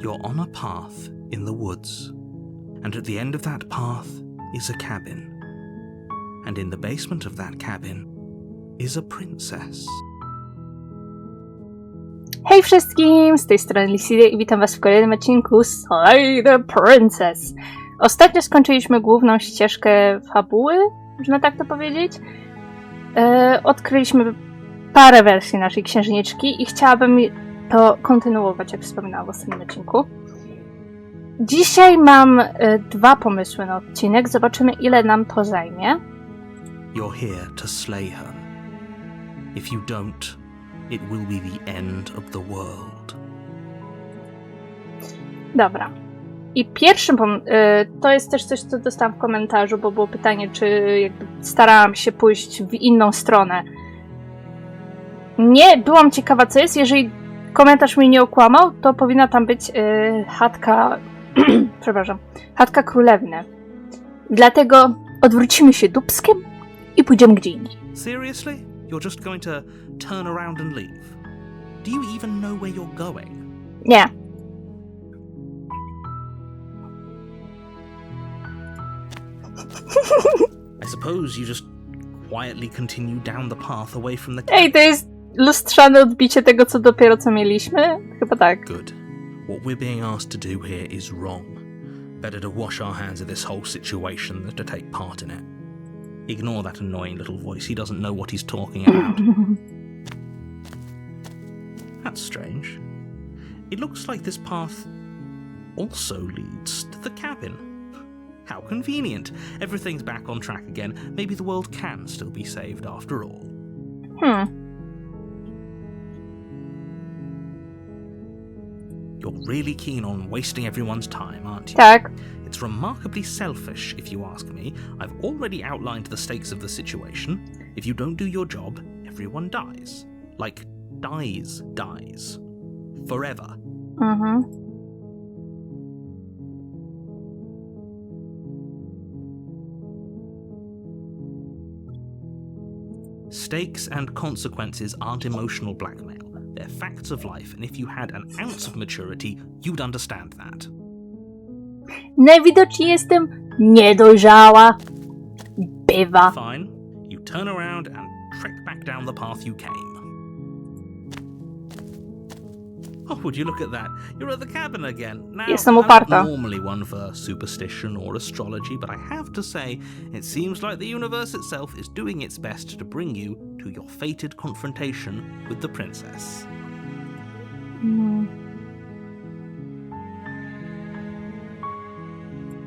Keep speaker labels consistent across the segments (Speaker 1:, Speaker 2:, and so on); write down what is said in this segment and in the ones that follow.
Speaker 1: You're on a path in the woods, and at the end of that path is a cabin. And in the basement of that cabin is a princess.
Speaker 2: Hej wszystkim, z tej strony Lisidy i witam was w kolejnym odcinku Slay the Princess. Ostatnio skończyliśmy główną ścieżkę fabuły, można tak to powiedzieć. Odkryliśmy parę wersji naszej księżniczki i chciałabym to kontynuować, jak wspominałam w ostatnim odcinku. Dzisiaj mam dwa pomysły na odcinek, zobaczymy ile nam to zajmie.
Speaker 1: You're here to slay her. If you don't, it will be the end of the world.
Speaker 2: Dobra. I pierwszym to jest też coś, co dostałam w komentarzu, bo było pytanie, czy jakby starałam się pójść w inną stronę. Nie, byłam ciekawa, co jest. Jeżeli komentarz mnie nie okłamał, to powinna tam być chatka przepraszam, chatka królewny. Dlatego odwrócimy się dupskiem i pójdziemy gdzie indziej.
Speaker 1: Seriously? You're just going to turn around and leave? Do you even know where you're going?
Speaker 2: Nie.
Speaker 1: I suppose you just quietly continue down the path away from the
Speaker 2: Ej, to jest lustrzane odbicie tego, co dopiero co mieliśmy? Chyba tak.
Speaker 1: Good. What we're being asked to do here is wrong. Better to wash our hands of this whole situation than to take part in it. Ignore that annoying little voice. He doesn't know what he's talking about. That's strange. It looks like this path also leads to the cabin. How convenient. Everything's back on track again. Maybe the world can still be saved after all. You're really keen on wasting everyone's time, aren't you?
Speaker 2: Tak.
Speaker 1: It's remarkably selfish, if you ask me. I've already outlined the stakes of the situation. If you don't do your job, everyone dies. Like, dies. Forever. Stakes and consequences aren't emotional blackmail. They're facts of life, and if you had an ounce of maturity, you'd understand that.
Speaker 2: Najwidoczniej jestem niedojrzała. Bywa.
Speaker 1: Fine. You turn around and trek back down the path you came. Oh, would you look at that? You're at the cabin again. Now,
Speaker 2: Jestem
Speaker 1: I'm
Speaker 2: uparta.
Speaker 1: not normally one for superstition or astrology, but I have to say, it seems like the universe itself is doing its best to bring you to your fated confrontation with the princess.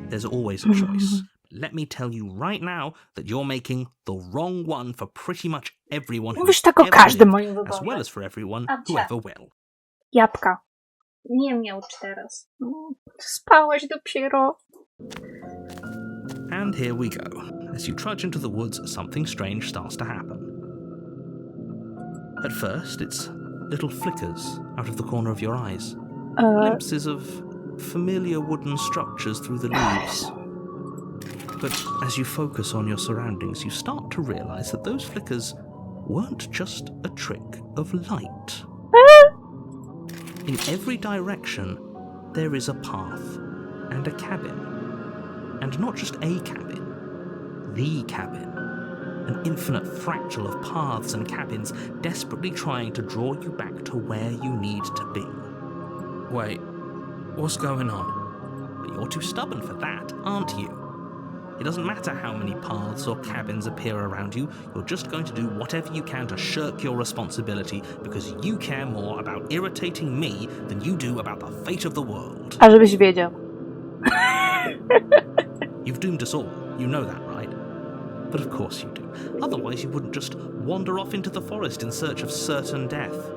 Speaker 1: There's always a choice. Let me tell you right now that you're making the wrong one for pretty much everyone who's
Speaker 2: Mówisz tak o
Speaker 1: ever
Speaker 2: każdym
Speaker 1: lived,
Speaker 2: moim
Speaker 1: as
Speaker 2: wyborze.
Speaker 1: well as for everyone who ever will.
Speaker 2: Jabłka. Nie miał teraz. Spałaś dopiero.
Speaker 1: And here we go. As you trudge into the woods, something strange starts to happen. At first, it's little flickers out of the corner of your eyes. Glimpses of familiar wooden structures through the leaves. But as you focus on your surroundings, you start to realize that those flickers weren't just a trick of light. In every direction, there is a path and a cabin. And not just a cabin, the cabin. An infinite fractal of paths and cabins desperately trying to draw you back to where you need to be. Wait, what's going on? But you're too stubborn for that, aren't you? It doesn't matter how many paths or cabins appear around you, you're just going to do whatever you can to shirk your responsibility because you care more about irritating me than you do about the fate of the world.
Speaker 2: A żebyś wiedział.
Speaker 1: You've doomed us all, you know that, right? But of course you do. Otherwise you wouldn't just wander off into the forest in search of certain death.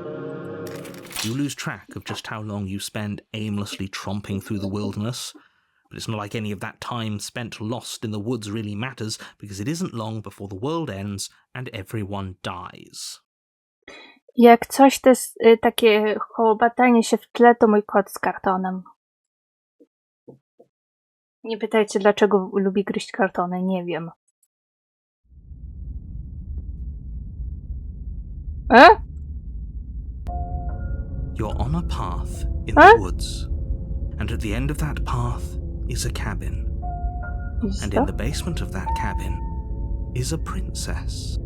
Speaker 1: You lose track of just how long you spend aimlessly tromping through the wilderness. But it's not like any of that time spent lost in the woods really matters, because it isn't long before the world ends and everyone dies.
Speaker 2: Jak coś to jest takie hołobatanie się w tle, to mój kot z kartonem. Nie pytajcie, dlaczego lubi gryźć kartony, nie wiem.
Speaker 1: You're on a path in the woods. And at the end of that path is a cabin. And in the basement of that cabin is a princess.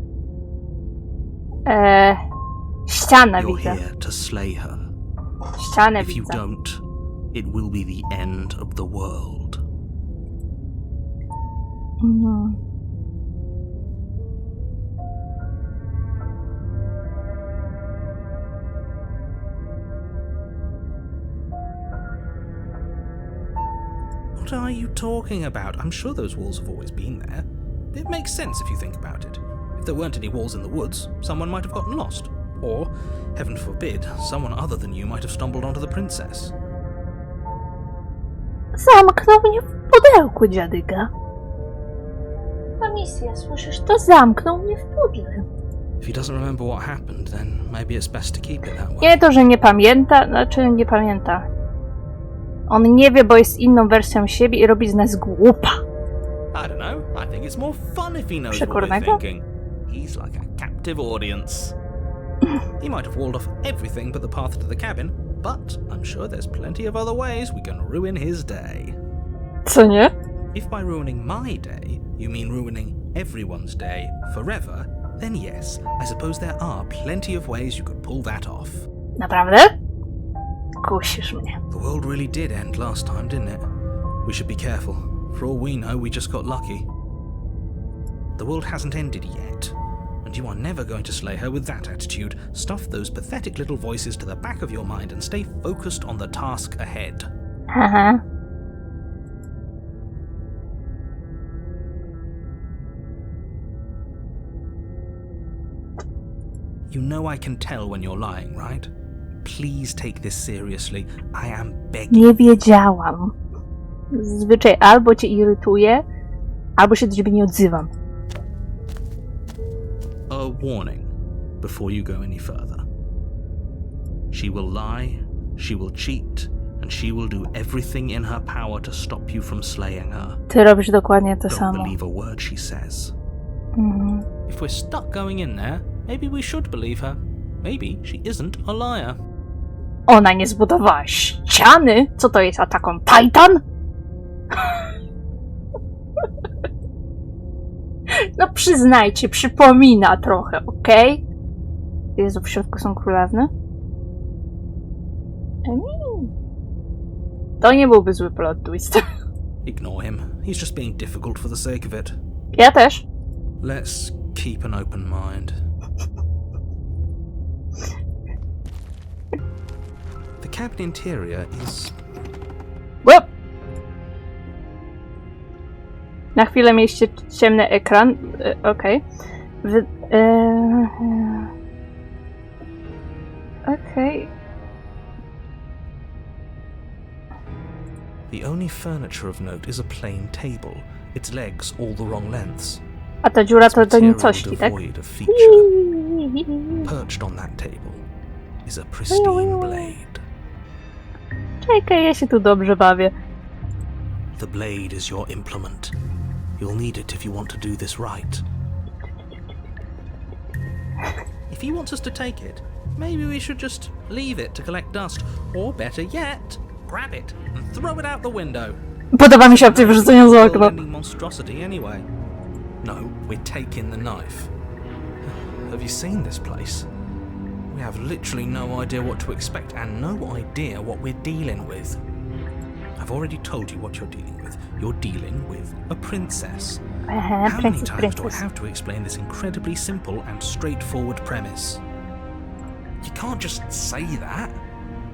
Speaker 2: Ścianę
Speaker 1: You're
Speaker 2: widzę.
Speaker 1: here to slay her.
Speaker 2: Ścianę
Speaker 1: If you
Speaker 2: widzę.
Speaker 1: don't, it will be the end of the world. What are you talking about? I'm sure those walls have always been there. It makes sense if you think about it. If there weren't any walls in the woods, someone might have gotten lost. Or, heaven forbid, someone other than you might have stumbled onto the princess.
Speaker 2: Zamknął mnie w pudełku, dziadyga. Amicia, słyszysz to? Zamknął mnie w pudle.
Speaker 1: If he doesn't remember what happened, then maybe it's best to keep it that way.
Speaker 2: Nie to, że nie pamięta, znaczy nie pamięta. On nie wie, bo jest inną wersją siebie i robi z nas głupa.
Speaker 1: I don't know. I think it's more fun if he knows what we're thinking. He's like a captive audience. He might have walled off everything but the path to the cabin, but I'm sure there's plenty of other ways we can ruin his day.
Speaker 2: Co nie?
Speaker 1: If by ruining my day you mean ruining everyone's day forever, then yes, I suppose there are plenty of ways you could pull that off.
Speaker 2: Naprawdę? Kusisz mnie.
Speaker 1: The world really did end last time, didn't it? We should be careful. For all we know, we just got lucky. The world hasn't ended yet, and you are never going to slay her with that attitude. Stuff those pathetic little voices to the back of your mind and stay focused on the task ahead.
Speaker 2: Aha.
Speaker 1: You know I can tell when you're lying, right? Please take this seriously. I am begging.
Speaker 2: Nie wiedziałam. Zazwyczaj albo cię irytuje, albo się do ciebie nie odzywam.
Speaker 1: A warning before you go any further. She will lie, she will cheat, and she will do everything in her power to stop you from slaying her.
Speaker 2: Ty robisz dokładnie to
Speaker 1: Don't
Speaker 2: samo.
Speaker 1: believe a word she says. If we're stuck going in there, maybe we should believe her. Maybe she isn't a liar.
Speaker 2: Ona nie zbudowała ściany? Co to jest, Attack on Titan? No przyznajcie, przypomina trochę, okej? Jezu, w środku są królewne? To nie byłby zły plot twist.
Speaker 1: Ignore him. He's just being difficult for the sake of it.
Speaker 2: Ja też.
Speaker 1: Let's keep an open mind. The cabin interior is...
Speaker 2: Łop! Na chwilę mieliście ciemny ekran. Okej. Okej.
Speaker 1: The only furniture of note is a plain table. Its legs all the wrong lengths.
Speaker 2: A ta dziura to do
Speaker 1: Material
Speaker 2: nicości, tak?
Speaker 1: devoid of feature. Perched on that table is a pristine blade.
Speaker 2: Czekaj, ja się tu dobrze bawię.
Speaker 1: The blade is your implement. You'll need it if you want to do this right. If he wants us to take it, maybe we should just leave it to collect dust. Or better yet, grab it and throw it out the window.
Speaker 2: Podoba mi się opcja wyrzucenia z okna.
Speaker 1: Monstrosity anyway. No, we're taking the knife. Have you seen this place? We have literally no idea what to expect and no idea what we're dealing with. I've already told you what you're dealing with. You're dealing with a princess. How many times do I have to explain this incredibly simple and straightforward premise? You can't just say that,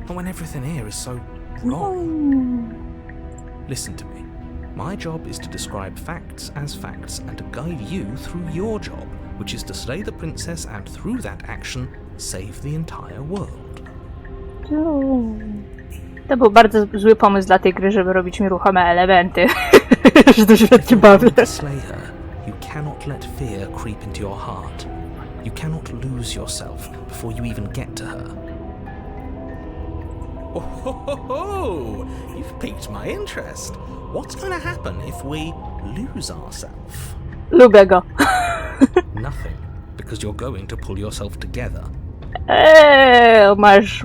Speaker 1: not when everything here is so wrong. Listen to me. My job is to describe facts as facts and to guide you through your job, which is to slay the princess and through that action, save the entire world.
Speaker 2: To był bardzo zły pomysł dla tej gry, żeby robić mi ruchome elementy. Że to świetnie bawię.
Speaker 1: To slay her, you cannot let fear creep into your heart. You cannot lose yourself before you even get to her. Oh, ho, ho, ho. You've piqued my interest. What's going to happen if we lose ourselves?
Speaker 2: Lubię go.
Speaker 1: Nothing, because you're going to pull yourself together.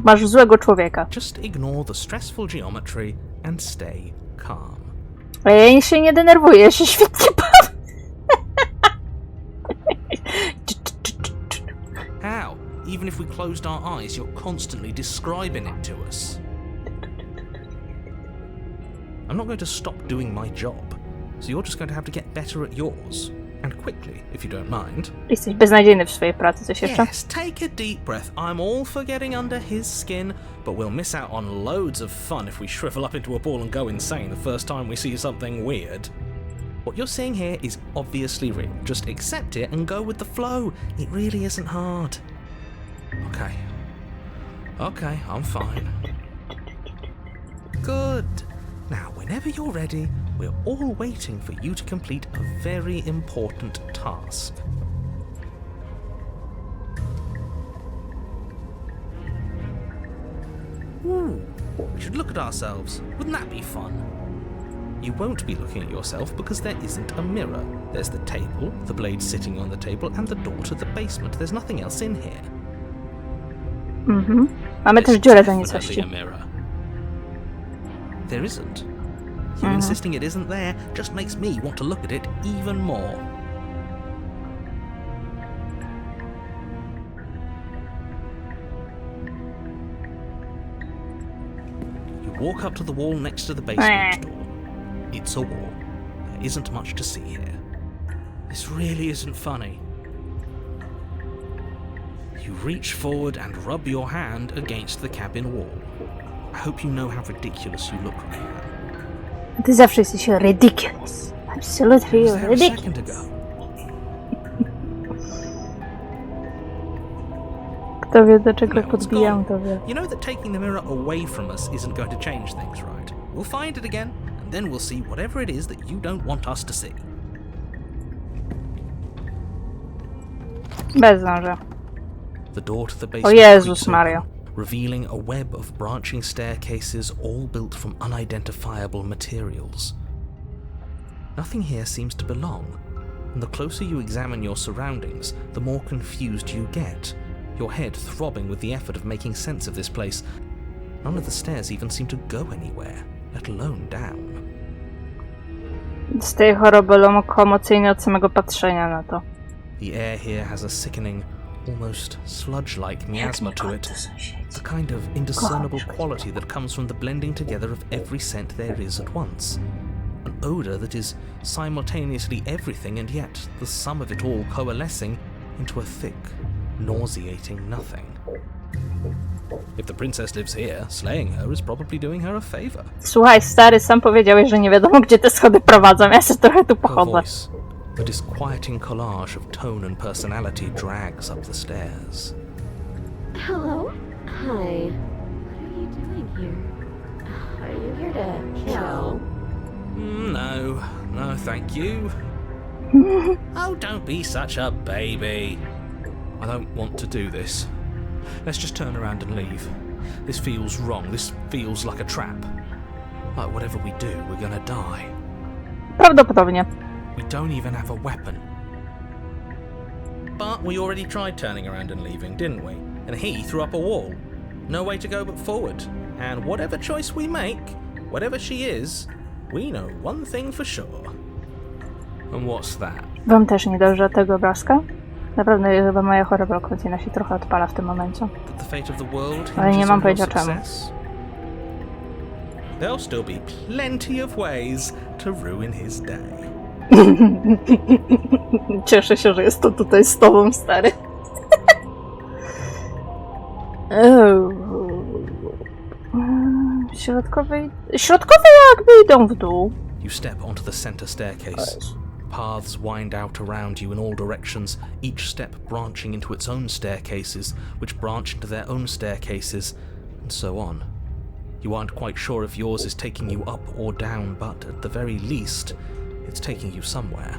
Speaker 2: Masz złego człowieka.
Speaker 1: Just ignore the stressful geometry and stay calm.
Speaker 2: A ja się nie denerwuję, ja się świetnie bawię.
Speaker 1: How? Even if we closed our eyes, you're constantly describing it to us. I'm not going to stop doing my job, so you're just going to have to get better at yours. And quickly, if you don't mind.
Speaker 2: Jesteś beznadziejny w swojej pracy, coś jeszcze?
Speaker 1: Yes, take a deep breath. I'm all for getting under his skin, but we'll miss out on loads of fun if we shrivel up into a ball and go insane the first time we see something weird. What you're seeing here is obviously real. Just accept it and go with the flow. It really isn't hard. Okay, I'm fine. Good. Now, whenever you're ready, we're all waiting for you to complete a very important task. Ooh, we should look at ourselves. Wouldn't that be fun? You won't be looking at yourself because there isn't a mirror. There's the table, the blade sitting on the table, and the door to the basement. There's nothing else in here.
Speaker 2: Mamy też dziurę do nicości.
Speaker 1: A mirror. There isn't. You insisting it isn't there just makes me want to look at it even more. You walk up to the wall next to the basement door. It's a wall. There isn't much to see here. This really isn't funny. You reach forward and rub your hand against the cabin wall. I hope you know how ridiculous you look right now.
Speaker 2: Ty zawsze jesteś ridiculous. Absolutely ridiculous. Kto wie, do czego podbijam, to wie.
Speaker 1: You know that taking the mirror away from us isn't going to change things, right? We'll find it again, and then we'll see whatever it is that you don't want us to see.
Speaker 2: Bez noża.
Speaker 1: The door to the
Speaker 2: O
Speaker 1: basement
Speaker 2: Jezus Maria.
Speaker 1: revealing a web of branching staircases all built from unidentifiable materials. Nothing here seems to belong, and the closer you examine your surroundings, the more confused you get, your head throbbing with the effort of making sense of this place. None of the stairs even seem to go anywhere, let alone down.
Speaker 2: Z tej choroby lokomocyjnej od samego patrzenia na to.
Speaker 1: The air here has a sickening, almost sludge-like miasma to it, the kind of indiscernible quality that comes from the blending together of every scent there is at once. An odour that is simultaneously everything and yet the sum of it all coalescing into a thick, nauseating nothing. If the princess lives here, slaying her is probably doing her a favour.
Speaker 2: Słuchaj, stary, sam powiedziałeś, że nie wiadomo, gdzie te schody prowadzą. Ja się trochę tu
Speaker 1: Her
Speaker 2: pochodzę.
Speaker 1: voice, a disquieting collage of tone and personality, drags up the stairs.
Speaker 3: Hello? Hi. What are you doing here? Are you here to kill?
Speaker 1: No, thank you. Oh, don't be such a baby. I don't want to do this. Let's just turn around and leave. This feels wrong. This feels like a trap. Like whatever we do, we're gonna die.
Speaker 2: Prawdopodobnie.
Speaker 1: We don't even have a weapon. But we already tried turning around and leaving, didn't we? And he threw up a wall. No way to go but forward. And whatever choice we make, whatever she is, we know one thing for sure. And what's that?
Speaker 2: Wam też nie dobrze tego obrazka? Naprawdę chyba moja choroba lokomocyjna się trochę odpala w tym momencie.
Speaker 1: That the fate of the world
Speaker 2: Ale nie
Speaker 1: hinges
Speaker 2: mam
Speaker 1: on your
Speaker 2: pojęcia czemu.
Speaker 1: success? There'll still be plenty of ways to ruin his day.
Speaker 2: Cieszę się, że jestem tutaj z tobą, stary. Środkowe jakby idą w dół.
Speaker 1: You step onto the center staircase. Paths wind out around you in all directions, each step branching into its own staircases, which branch into their own staircases, and so on. You aren't quite sure if yours is taking you up or down, but at the very least, it's taking you somewhere.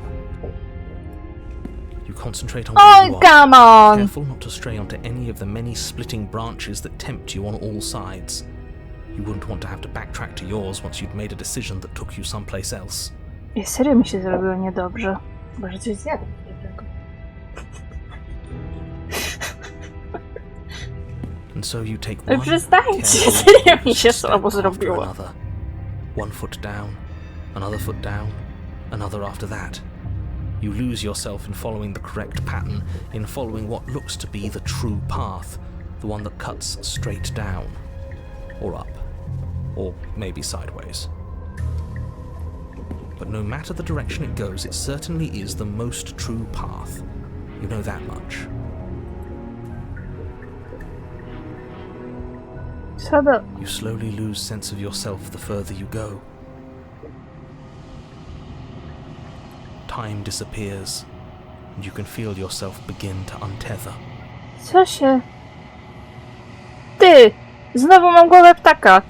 Speaker 1: You concentrate on where you are,
Speaker 2: Come on!
Speaker 1: careful not to stray onto any of the many splitting branches that tempt you on all sides. You wouldn't want to have to backtrack to yours once you'd made a decision that took you someplace else.
Speaker 2: I serio mi się zrobiło niedobrze. Może coś zjadłem dobrego.
Speaker 1: And so you take one
Speaker 2: Przestańcie,
Speaker 1: careful
Speaker 2: serio mi się
Speaker 1: step
Speaker 2: słabo
Speaker 1: after
Speaker 2: zrobiło.
Speaker 1: another. One foot down, another foot down, another after that. You lose yourself in following the correct pattern, in following what looks to be the true path, the one that cuts straight down, or up, or maybe sideways. But no matter the direction it goes, it certainly is the most true path. You know that much. You slowly lose sense of yourself the further you go. Time disappears, and you can feel yourself begin to untether.
Speaker 2: Co się... Ty! Znowu mam głowę ptaka!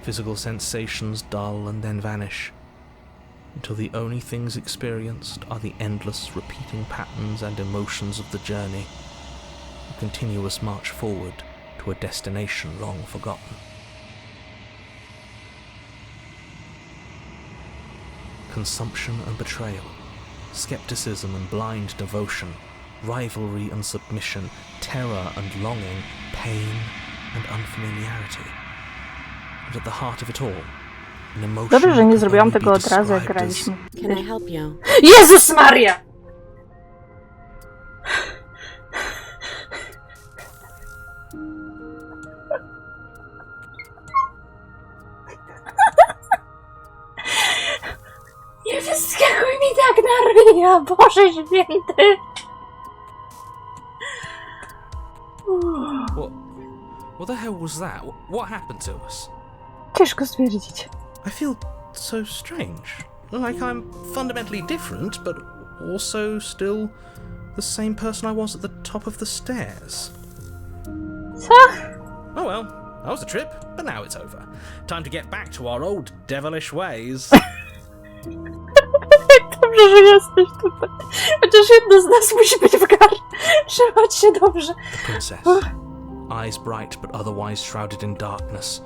Speaker 1: Physical sensations dull and then vanish, until the only things experienced are the endless repeating patterns and emotions of the journey, a continuous march forward to a destination long forgotten. Consumption and betrayal, skepticism and blind devotion, rivalry and submission, terror and longing, pain and unfamiliarity. And at the heart of it all, an emotion.
Speaker 2: Dobrze, że nie zrobiłam tego od razu, jak graliśmy.
Speaker 3: Can I help you?
Speaker 2: Jezus Maria! Nie wyskakuj mi tak na ryja, Boże Święty!
Speaker 1: What the hell was that? What happened to us?
Speaker 2: Ciężko stwierdzić.
Speaker 1: I feel so strange. Like I'm fundamentally different, but also still the same person I was at the top of the stairs.
Speaker 2: Co?
Speaker 1: Oh well, that was a trip, but now it's over. Time to get back to our old devilish ways.
Speaker 2: Dobrze, że jesteś tutaj. Chociaż jedna z nas musi być w garze. Trzymać się dobrze.
Speaker 1: The princess, eyes bright but otherwise shrouded in darkness,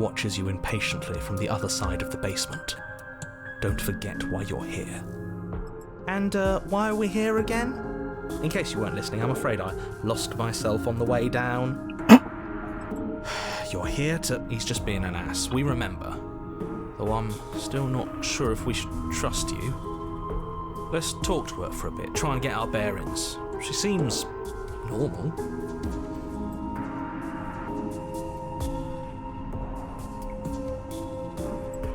Speaker 1: watches you impatiently from the other side of the basement. Don't forget why you're here. And why are we here again? In case you weren't listening, I'm afraid I lost myself on the way down. You're here to... He's just being an ass, we remember. Though I'm still not sure if we should trust you. Let's talk to her for a bit, try and get our bearings. She seems normal.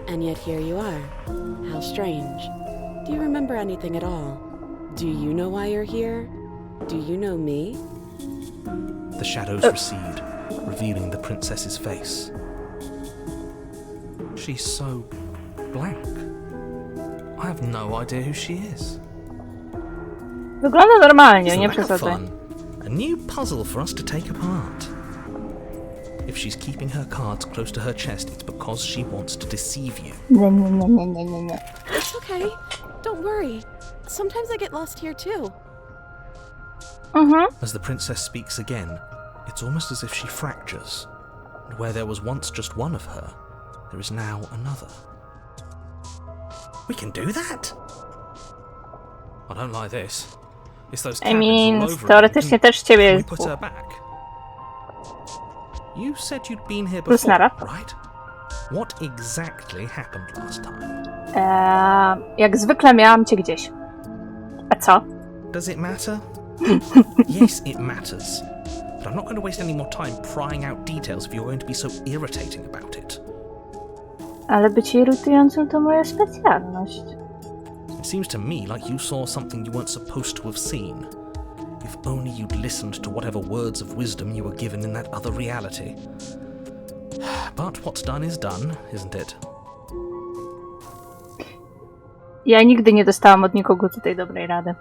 Speaker 3: And yet here you are. How strange. Do you remember anything at all? Do you know why you're here? Do you know me?
Speaker 1: The shadows recede, revealing the princess's face. She's so blank. I have no idea who she is.
Speaker 2: Wygląda normalnie,
Speaker 1: Isn't
Speaker 2: nie
Speaker 1: that
Speaker 2: przesadzaj.
Speaker 1: fun? A new puzzle for us to take apart. If she's keeping her cards close to her chest, it's because she wants to deceive you.
Speaker 2: Nie.
Speaker 3: It's okay. Don't worry. Sometimes I get lost here too.
Speaker 1: As the princess speaks again, it's almost as if she fractures. And where there was once just one of her, there is now another. We can do that? I don't like this. It's those
Speaker 2: I
Speaker 1: cabins
Speaker 2: mean,
Speaker 1: all over
Speaker 2: teoretycznie
Speaker 1: again.
Speaker 2: też ciebie
Speaker 1: Can we
Speaker 2: jest.
Speaker 1: put her back? You said you'd been here
Speaker 2: Plus
Speaker 1: before,
Speaker 2: nara.
Speaker 1: right? What exactly happened last time?
Speaker 2: Jak zwykle miałam cię gdzieś. A co?
Speaker 1: Does it matter? Yes, it matters. But I'm not going to waste any more time prying out details if you're going to be so irritating about it.
Speaker 2: Ale być irytującym to moja specjalność.
Speaker 1: It seems to me like you saw something you weren't supposed to have seen. If only you'd listened to whatever words of wisdom you were given in that other reality. But what's done is done, isn't it?
Speaker 2: Ja nigdy nie dostałam od nikogo tutaj dobrej rady.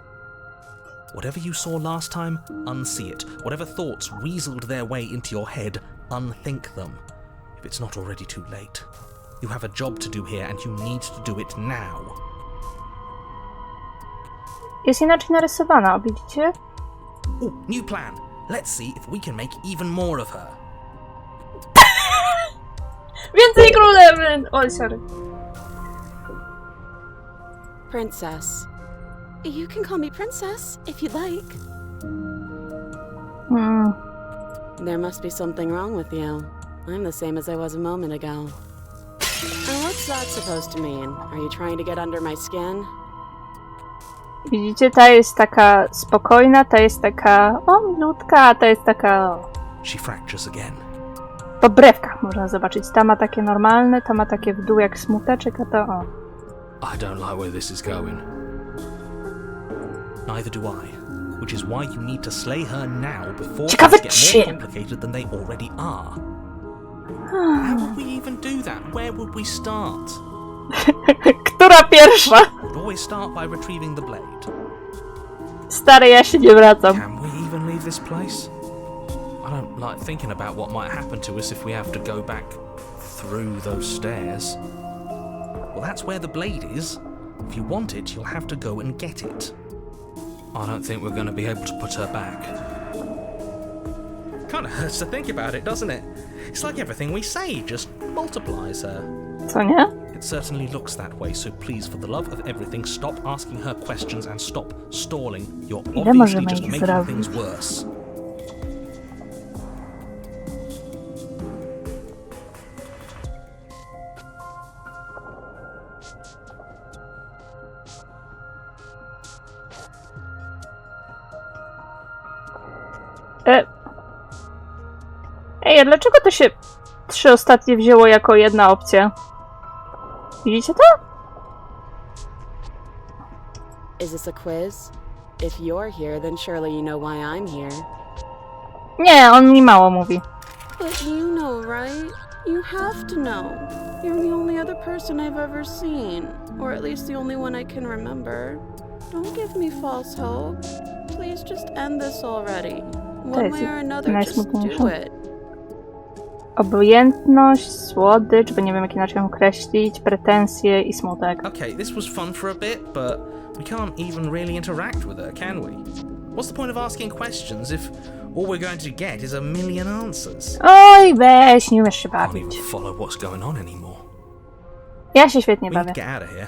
Speaker 1: Whatever you saw last time, unsee it. Whatever thoughts weaseled their way into your head, unthink them. If it's not already too late. You have a job to do here and you need to do it now.
Speaker 2: Jest inaczej narysowana, widzicie?
Speaker 1: Ooh, new plan. Let's see if we can make even more of her.
Speaker 2: Więcej królewny! Oj, sorry.
Speaker 3: Princess. You can call me Princess if you'd like. There must be something wrong with you. I'm the same as I was a moment ago. Now let's What's that supposed to mean? Are you trying to get under my skin?
Speaker 2: Widzicie, ta jest taka spokojna, ta jest taka milutka, a ta jest taka
Speaker 1: She fractures again.
Speaker 2: po brewkach można zobaczyć. Ta ma takie normalne, ta ma takie w dół jak smuteczek, a ta
Speaker 1: I don't like where this is going. Neither do I. Which is why you need to slay her now before
Speaker 2: Ciekawe
Speaker 1: things get
Speaker 2: czym?
Speaker 1: more complicated than they already are. How would we even do that? Where would we start?
Speaker 2: Która pierwsza?
Speaker 1: We'd always start by retrieving the blade.
Speaker 2: Stary, ja się nie wracam.
Speaker 1: Can we even leave this place? I don't like thinking about what might happen to us if we have to go back through those stairs. Well, that's where the blade is. If you want it, you'll have to go and get it. I don't think we're going to be able to put her back. Kind of hurts to think about it, doesn't it? It's like everything we say just multiplies her.
Speaker 2: Co nie?
Speaker 1: It certainly looks that way, so please, for the love of everything, stop asking her questions and stop stalling. You're
Speaker 2: Ile
Speaker 1: obviously
Speaker 2: możemy
Speaker 1: just
Speaker 2: ich
Speaker 1: making
Speaker 2: zrobić?
Speaker 1: things worse.
Speaker 2: Ej, a dlaczego to się 3 ostatnie wzięło jako jedna opcja? Widzicie to?
Speaker 3: Is this a quiz? If you're here, then surely you know why I'm here.
Speaker 2: Nie, on mi mało mówi.
Speaker 3: But you know, right? You have to know. You're the only other person I've ever seen. Or at least the only one I can remember. Don't give me false hope. Please just end this already. One way or another, just do it.
Speaker 2: Obojętność, słodycz, bo nie wiem jak inaczej ją określić, pretensje i smutek.
Speaker 1: Okay, this was fun for a bit, but we can't even really interact with her, can we? What's the point of asking questions if all we're going to get is a million answers?
Speaker 2: Oj, weź, nie umiesz się
Speaker 1: I can't even
Speaker 2: bawić.
Speaker 1: follow what's going on anymore.
Speaker 2: Ja się świetnie
Speaker 1: We need
Speaker 2: bawię.
Speaker 1: to get out of here.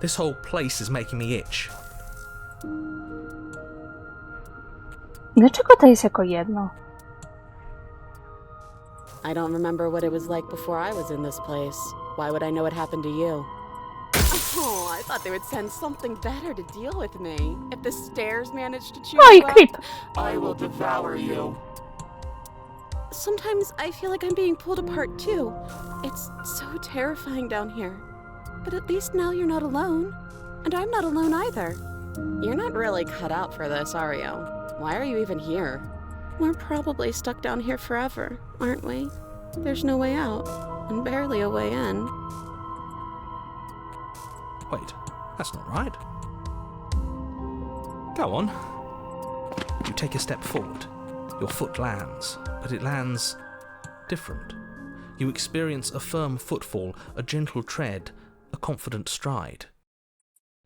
Speaker 1: This whole place is making me itch.
Speaker 2: Dlaczego to jest jako jedno?
Speaker 3: I don't remember what it was like before I was in this place. Why would I know what happened to you? Oh, I thought they would send something better to deal with me. If the stairs managed to choose
Speaker 2: Oj,
Speaker 3: well,
Speaker 2: creep.
Speaker 3: I will devour you. Sometimes I feel like I'm being pulled apart too. It's so terrifying down here. But at least now you're not alone. And I'm not alone either. You're not really cut out for this, are you? Why are you even here? We're probably stuck down here forever, aren't we? There's no way out, and barely a way in.
Speaker 1: Wait, that's not right. Go on. You take a step forward. Your foot lands, but it lands different. You experience a firm footfall, a gentle tread, a confident stride.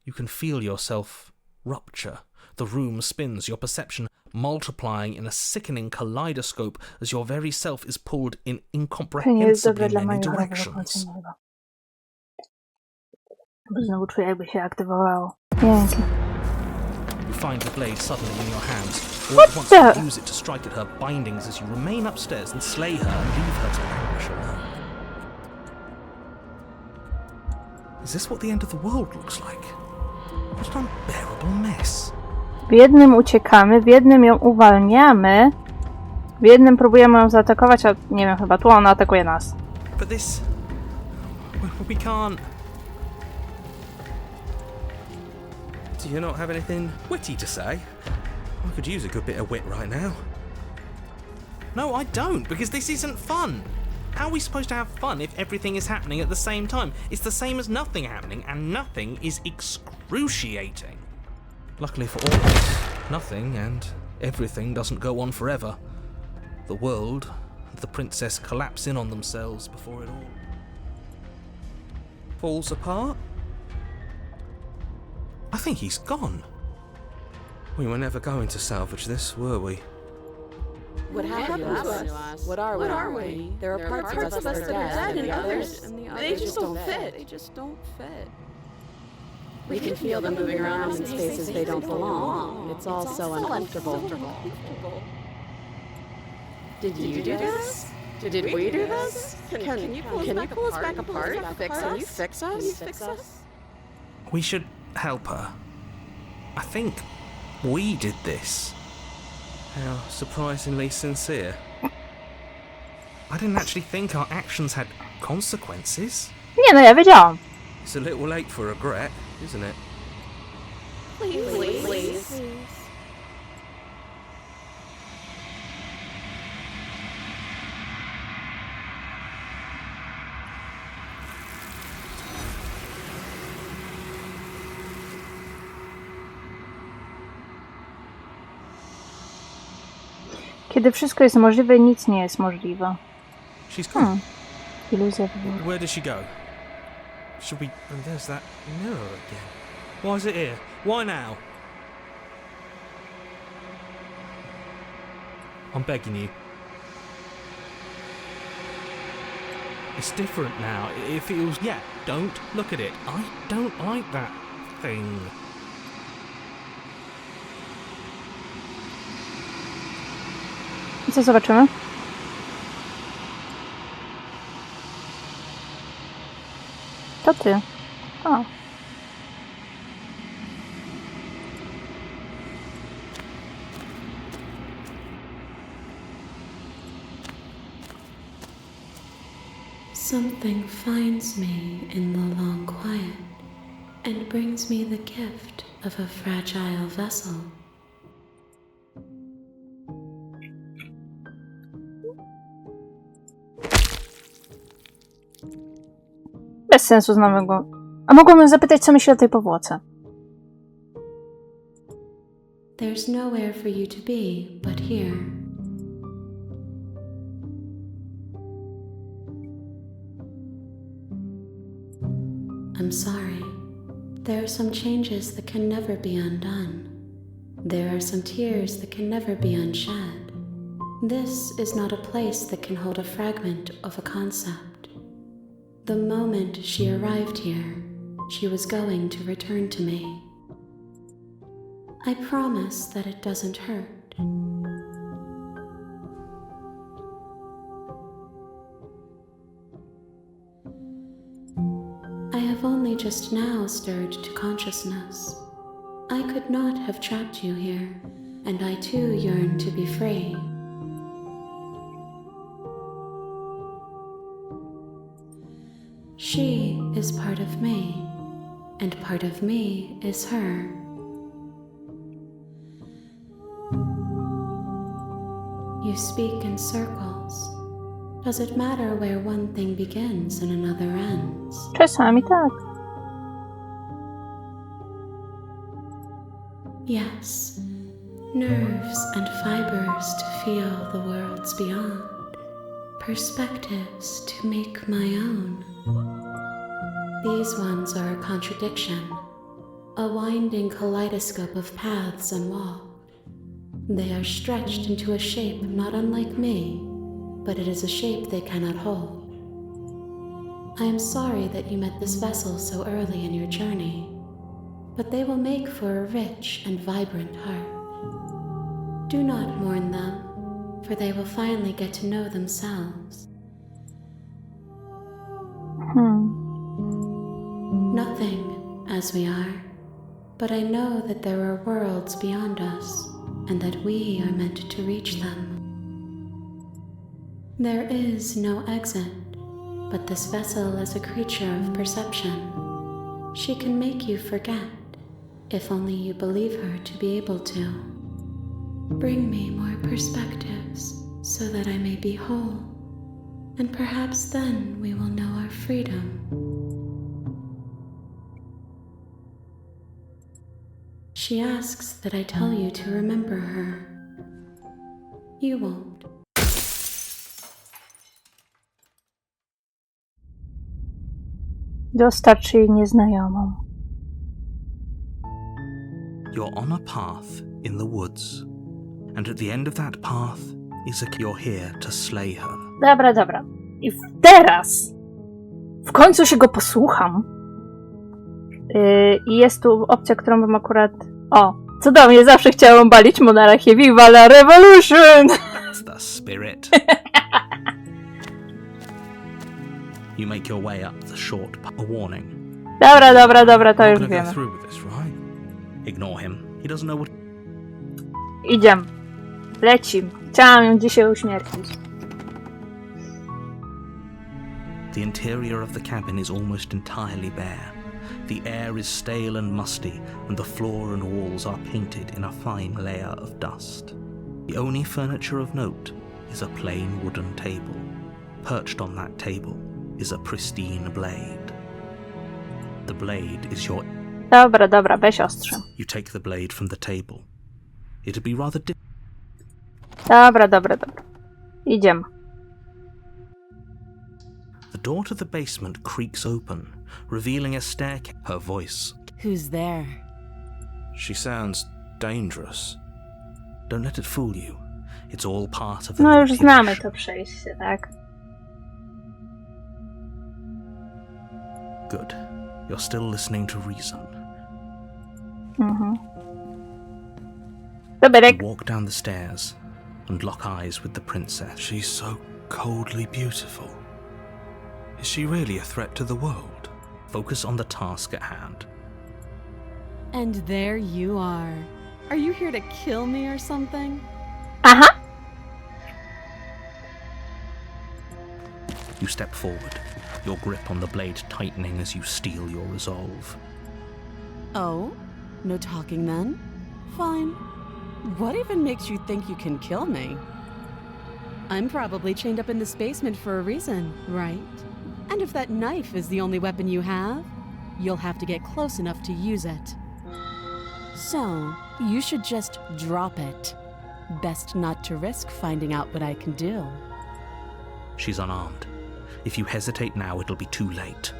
Speaker 1: You can feel yourself rupture. The room spins, your perception multiplying in a sickening kaleidoscope as your very self is pulled in
Speaker 2: To nie jest dobre
Speaker 1: incomprehensibly
Speaker 2: dla
Speaker 1: many
Speaker 2: mojego
Speaker 1: directions.
Speaker 2: emocjonalnego. Bo znowu czuję, jakby się aktywowało. Pięknie.
Speaker 1: You find the blade suddenly in your hands, or
Speaker 2: What
Speaker 1: at once
Speaker 2: the-
Speaker 1: you use it to strike at her bindings as you remain upstairs and slay her and leave her to languish alone. Is this what the end of the world looks like? What an unbearable mess.
Speaker 2: W jednym uciekamy, w jednym ją uwalniamy, w jednym próbujemy ją zaatakować, a nie wiem, chyba tu ona atakuje nas.
Speaker 1: But this... we can't... Do you not have anything witty to say? I could use a good bit of wit right now. No, I don't, because this isn't fun. How are we supposed to have fun if everything is happening at the same time? It's the same as nothing happening, and nothing is excruciating. Luckily for all of us, nothing and everything doesn't go on forever. The world and the princess collapse in on themselves before it all falls apart. I think he's gone. We were never going to salvage this, were we?
Speaker 3: What happened to us? What are we? There are parts of us that are dead, and others, they just don't fit. They just don't fit. We can feel them moving around in spaces they don't belong. It's all so uncomfortable. Did you do this? Did we do this? Can you pull us back apart? Fix us?
Speaker 1: We should help her. I think we did this. How surprisingly sincere. I didn't actually think our actions had consequences.
Speaker 2: Nie no, ja wiedziałam.
Speaker 1: It's a little late for regret, isn't it?
Speaker 3: Please.
Speaker 2: Kiedy wszystko jest możliwe, nic nie jest możliwe.
Speaker 1: She's gone.
Speaker 2: Iluzja wybuchu.
Speaker 1: Where did she go? Should we... Oh, there's that mirror again. Why is it here? Why now? I'm begging you. It's different now. It feels... Yeah, don't look at it. I don't like that thing.
Speaker 2: I co zobaczymy? To ty. O.
Speaker 4: Something finds me in the long quiet and brings me the gift of a fragile vessel.
Speaker 2: Bez sensu znamy go. A mogłabym zapytać, co myśli o tej powłoce.
Speaker 4: There's nowhere for you to be but here. I'm sorry. There are some changes that can never be undone. There are some tears that can never be unshed. This is not a place that can hold a fragment of a concept. The moment she arrived here, she was going to return to me. I promise that it doesn't hurt. I have only just now stirred to consciousness. I could not have trapped you here, and I too yearn to be free. She is part of me, and part of me is her. You speak in circles. Does it matter where one thing begins and another ends?
Speaker 2: Czasami tak.
Speaker 4: Yes, nerves and fibers to feel the worlds beyond, perspectives to make my own. These ones are a contradiction, a winding kaleidoscope of paths and walks. They are stretched into a shape not unlike me, but it is a shape they cannot hold. I am sorry that you met this vessel so early in your journey, but they will make for a rich and vibrant heart. Do not mourn them, for they will finally get to know themselves. Nothing, as we are, but I know that there are worlds beyond us, and that we are meant to reach them. There is no exit, but this vessel is a creature of perception. She can make you forget, if only you believe her to be able to. Bring me more perspectives, so that I may be whole, and perhaps then we will know our freedom. She asks that I tell you to remember her. You won't.
Speaker 2: Dostarczy jej nieznajomą.
Speaker 1: You're on a path in the woods, and at the end of that path is you're here to slay her.
Speaker 2: Dobra. I teraz w końcu się go posłucham. I jest tu opcja, którą bym akurat... O, cudownie, zawsze chciałam balić monarchię. Viva la revolution!
Speaker 1: That's the spirit. You make your way up the short a warning.
Speaker 2: Dobra, to
Speaker 1: You're
Speaker 2: już
Speaker 1: gonna go
Speaker 2: wiemy.
Speaker 1: through with this, right? Ignore him. He doesn't know what...
Speaker 2: Idziemy. Lecim. Chciałam ją dzisiaj uśmiercić.
Speaker 1: The interior of the cabin is almost entirely bare. The air is stale and musty, and the floor and walls are painted in a fine layer of dust. The only furniture of note is a plain wooden table. Perched on that table is a pristine blade. The blade is your...
Speaker 2: Dobra, weź ostrze.
Speaker 1: You take the blade from the table. It'd be rather
Speaker 2: Dobra. Idziemy.
Speaker 1: The door to the basement creaks open, revealing a staircase. Her voice.
Speaker 3: Who's there?
Speaker 1: She sounds dangerous. Don't let it fool you. It's all part of the
Speaker 2: No już znamy
Speaker 1: manipulation.
Speaker 2: to przejście, tak?
Speaker 1: Good. You're still listening to reason.
Speaker 2: Dobry.
Speaker 1: You walk down the stairs and lock eyes with the princess. She's so coldly beautiful. Is she really a threat to the world? Focus on the task at hand.
Speaker 3: And there you are. Are you here to kill me or something?
Speaker 2: Aha!
Speaker 1: You step forward, your grip on the blade tightening as you steel your resolve.
Speaker 3: Oh? No talking then? Fine. What even makes you think you can kill me? I'm probably chained up in this basement for a reason, right? And if that knife is the only weapon you have, you'll have to get close enough to use it. So, you should just drop it. Best not to risk finding out what I can do.
Speaker 1: She's unarmed. If you hesitate now, it'll be too late.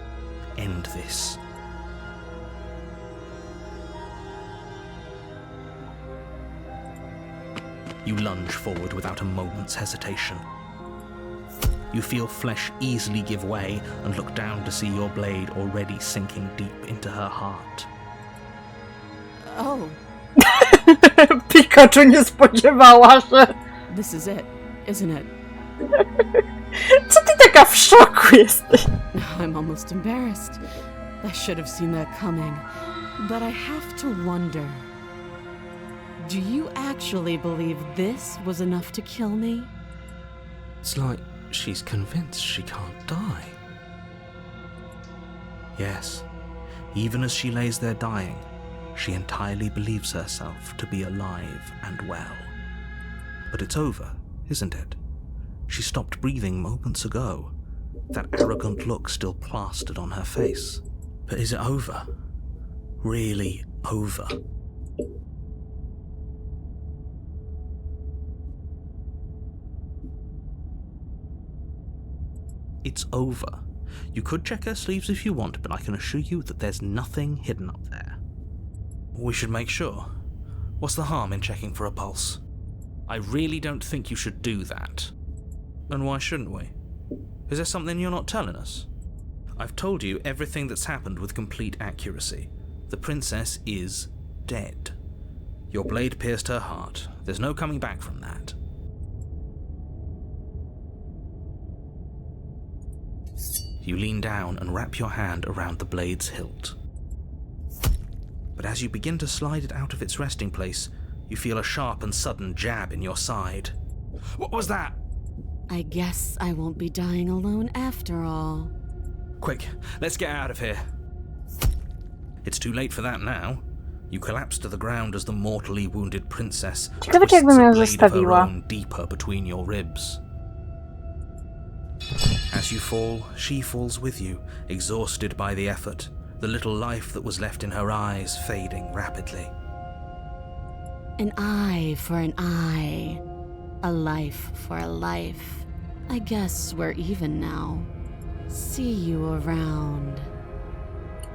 Speaker 1: End this. You lunge forward without a moment's hesitation. You feel flesh easily give way and look down to see your blade already sinking deep into her heart.
Speaker 3: Oh,
Speaker 2: Pikachu nie spodziewała się.
Speaker 3: this is it, isn't it?
Speaker 2: Co ty taka w szoku jesteś?
Speaker 3: I'm almost embarrassed. I should have seen that coming. But I have to wonder. Do you actually believe this was enough to kill me?
Speaker 1: It's like she's convinced she can't die. Yes, even as she lays there dying, she entirely believes herself to be alive and well. But it's over, isn't it? She stopped breathing moments ago, that arrogant look still plastered on her face. But is it over? Really over? It's over. You could check her sleeves if you want, but I can assure you that there's nothing hidden up there. We should make sure. What's the harm in checking for a pulse? I really don't think you should do that. And why shouldn't we? Is there something you're not telling us? I've told you everything that's happened with complete accuracy. The princess is dead. Your blade pierced her heart. There's no coming back from that. You lean down and wrap your hand around the blade's hilt. But as you begin to slide it out of its resting place, you feel a sharp and sudden jab in your side. What was that?
Speaker 3: I guess I won't be dying alone after all.
Speaker 1: Quick, let's get out of here. It's too late for that now. You collapse to the ground as the mortally wounded princess
Speaker 2: Ciekawe,
Speaker 1: twists
Speaker 2: jakbym ją
Speaker 1: a blade of her
Speaker 2: zostawiła.
Speaker 1: own deeper between your ribs. As you fall, she falls with you, exhausted by the effort, the little life that was left in her eyes fading rapidly.
Speaker 3: An eye for an eye. A life for a life. I guess we're even now. See you around.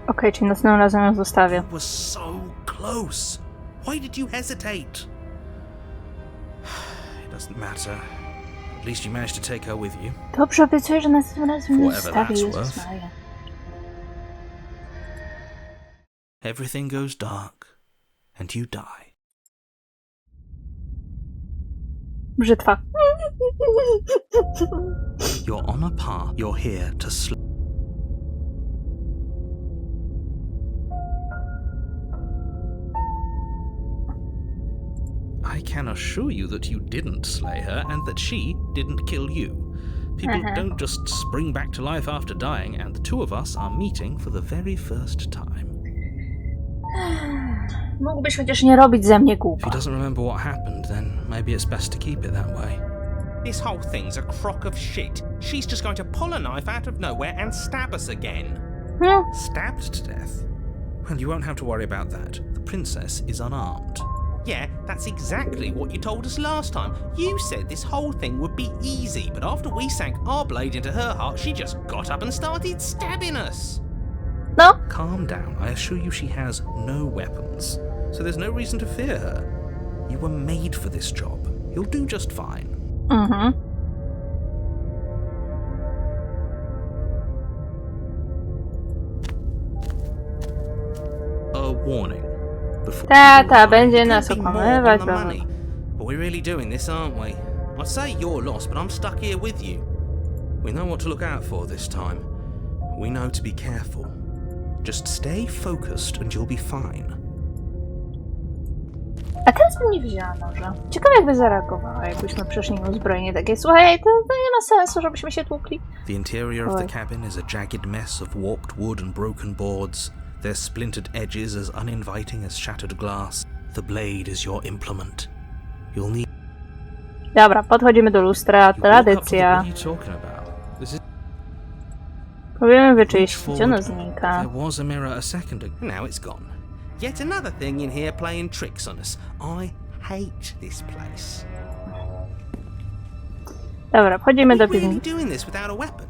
Speaker 2: Okej, czyli następnym razem ją zostawię.
Speaker 1: It was so close. Why did you hesitate? It doesn't matter. At least you managed to take her with you.
Speaker 2: Dobrze, obiecuję, że następnym razem ją
Speaker 1: Whatever
Speaker 2: zostawię.
Speaker 1: that's
Speaker 2: Jezus
Speaker 1: worth.
Speaker 2: Maria.
Speaker 1: Everything goes dark, and you die.
Speaker 2: Brzytwa.
Speaker 1: You're on a path. You're here to I can assure you that you didn't slay her and that she didn't kill you. People don't just spring back to life after dying, and the two of us are meeting for the very first time.
Speaker 2: Mógłbyś chociaż nie robić ze mnie
Speaker 1: If
Speaker 2: głupa.
Speaker 1: he doesn't remember what happened, then maybe it's best to keep it that way.
Speaker 5: This whole thing's a crock of shit. She's just going to pull a knife out of nowhere and stab us again.
Speaker 1: Stabbed to death? Well, you won't have to worry about that. The princess is unarmed.
Speaker 5: Yeah, that's exactly what you told us last time. You said this whole thing would be easy, but after we sank our blade into her heart, she just got up and started stabbing us.
Speaker 2: No,
Speaker 1: Calm down. I assure you she has no weapons, so there's no reason to fear her. You were made for this job. You'll do just fine. A warning. Before
Speaker 2: Tata będzie nas
Speaker 5: Could be more
Speaker 2: okłamywać.
Speaker 5: on the money. But we're really doing this, aren't we? I'd say you're lost, but I'm stuck here with you.
Speaker 1: We know what to look out for this time. We know to be careful. Just stay focused and you'll be fine.
Speaker 2: A teraz bym nie wzięła noża. Ciekawe jakby zareagowała, jakbyśmy przyszli uzbrojeni takie, słuchaj, to nie ma sensu, żebyśmy się tłukli.
Speaker 1: The interior of the
Speaker 2: Oj.
Speaker 1: cabin is a jagged mess of warped wood and broken boards. Their splintered edges as uninviting as shattered glass. The blade is your implement. You'll need...
Speaker 2: Dobra, podchodzimy do lustra,
Speaker 1: You walk up to the-
Speaker 2: tradycja.
Speaker 1: What are you talking about? This is...
Speaker 2: Próbujemy
Speaker 1: Reach
Speaker 2: wyczyścić, ono
Speaker 1: forward.
Speaker 2: znika.
Speaker 1: There was a mirror a second ago.
Speaker 5: Now it's gone. Yet another thing in here playing tricks on us. I hate this place.
Speaker 2: Dobra, wchodzimy do
Speaker 5: We're really
Speaker 2: piwnicy.
Speaker 5: doing this without a weapon.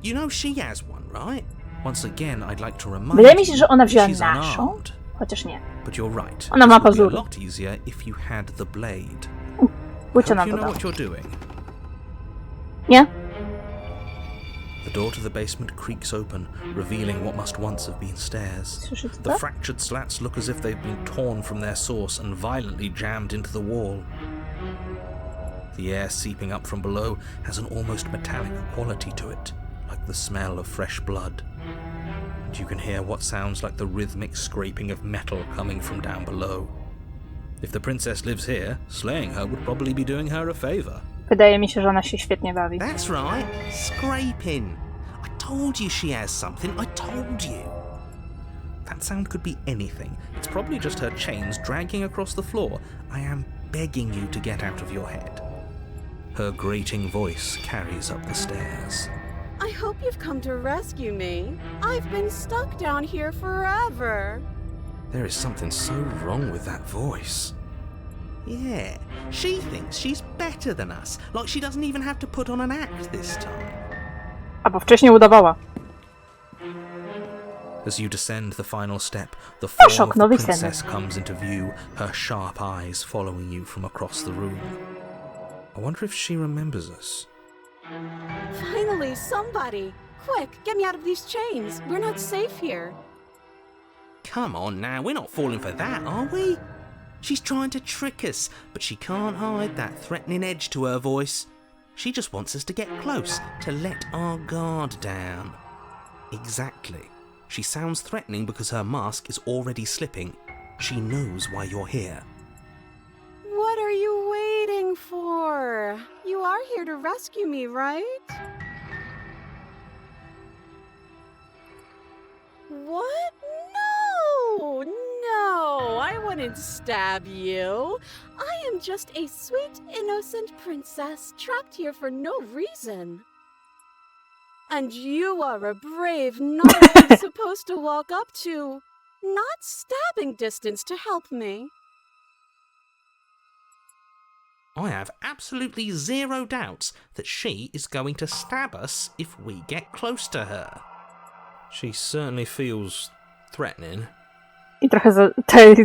Speaker 5: You know she has one, right?
Speaker 1: Once again, I'd like to remind
Speaker 2: Wydaje mi się,
Speaker 1: you
Speaker 2: że ona wzięła
Speaker 1: she's
Speaker 2: naszą.
Speaker 1: unarmed.
Speaker 2: Chociaż nie.
Speaker 1: But you're right.
Speaker 2: Ona ma
Speaker 1: This would be
Speaker 2: pazury.
Speaker 1: a lot easier if you had the blade.
Speaker 2: Pójdź
Speaker 1: Hope
Speaker 2: na
Speaker 1: you
Speaker 2: to
Speaker 1: know
Speaker 2: dam.
Speaker 1: what you're doing.
Speaker 2: Nie?
Speaker 1: The door to the basement creaks open, revealing what must once have been stairs.
Speaker 2: Słyszycie
Speaker 1: The
Speaker 2: to?
Speaker 1: fractured slats look as if they've been torn from their source and violently jammed into the wall. The air seeping up from below has an almost metallic quality to it, like the smell of fresh blood. And you can hear what sounds like the rhythmic scraping of metal coming from down below. If the princess lives here, slaying her would probably be doing her a favor.
Speaker 2: Wydaje mi się, że ona się świetnie bawi.
Speaker 5: That's right. Scraping. I told you she has something. I told you.
Speaker 1: That sound could be anything. It's probably just her chains dragging across the floor. I am begging you to get out of your head. Her grating voice carries up the stairs.
Speaker 3: I hope you've come to rescue me. I've been stuck down here forever.
Speaker 1: There is something so wrong with that voice.
Speaker 5: Yeah, she thinks she's better than us. Like she doesn't even have to put on an act this time.
Speaker 2: Albo wcześniej udawała.
Speaker 1: As you descend the final step, the form
Speaker 2: szok,
Speaker 1: of the
Speaker 2: nowy
Speaker 1: princess comes into view, her sharp eyes following you from across the room. I wonder if she remembers us.
Speaker 3: Finally, somebody! Quick, get me out of these chains. We're not safe here.
Speaker 5: Come on now, we're not falling for that, are we? She's trying to trick us, but she can't hide that threatening edge to her voice. She just wants us to get close, to let our guard down. Exactly. She sounds threatening because her mask is already slipping. She knows why you're here.
Speaker 3: What are you waiting for? You are here to rescue me, right? What? No! No! I wouldn't stab you. I am just a sweet, innocent princess trapped here for no reason. And you are a brave knight I'm supposed to walk up to, not stabbing distance to help me.
Speaker 5: I have absolutely zero doubts that she is going to stab us if we get close to her.
Speaker 1: She certainly feels threatening.
Speaker 2: I trochę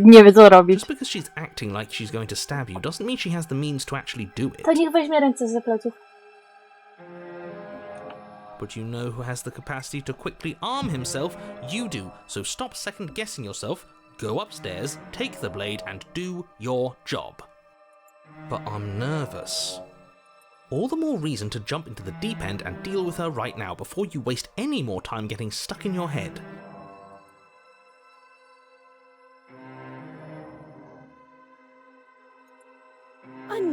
Speaker 2: nie wie co robić.
Speaker 1: Just because she's acting like she's going to stab you doesn't mean she has the means to actually do it.
Speaker 2: To niech weźmie ręce za pleców.
Speaker 1: But you know who has the capacity to quickly arm himself? You do. So stop second-guessing yourself, go upstairs, take the blade, and do your job. But I'm nervous. All the more reason to jump into the deep end and deal with her right now before you waste any more time getting stuck in your head.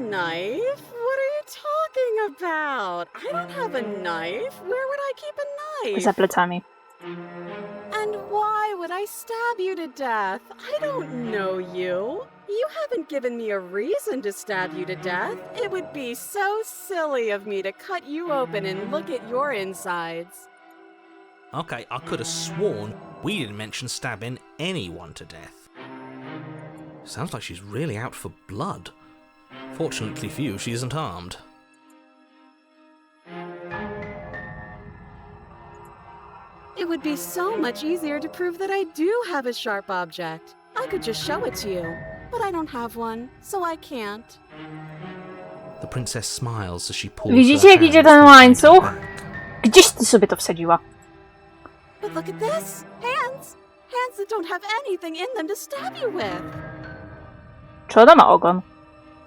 Speaker 3: knife? What are you talking about? I don't have a knife. Where would I keep a knife?
Speaker 2: Za plecami.
Speaker 3: And why would I stab you to death? I don't know you. You haven't given me a reason to stab you to death. It would be so silly of me to cut you open and look at your insides.
Speaker 5: Okay, I could have sworn we didn't mention stabbing anyone to death. Sounds like she's really out for blood. Fortunately for you, she isn't armed.
Speaker 3: It would be so much easier to prove that I do have a sharp object. I could just show it to you, but I don't have one, so I can't.
Speaker 5: The princess smiles as she pulls
Speaker 2: Widzicie,
Speaker 5: her
Speaker 2: jak idzie
Speaker 5: hands
Speaker 2: ten
Speaker 5: behind her
Speaker 2: łańcuch?
Speaker 5: back.
Speaker 2: Gdzieś ty sobie to wsadziła?
Speaker 3: But look at this! Hands! Hands that don't have anything in them to stab you with!
Speaker 2: Czy ona ma ogon?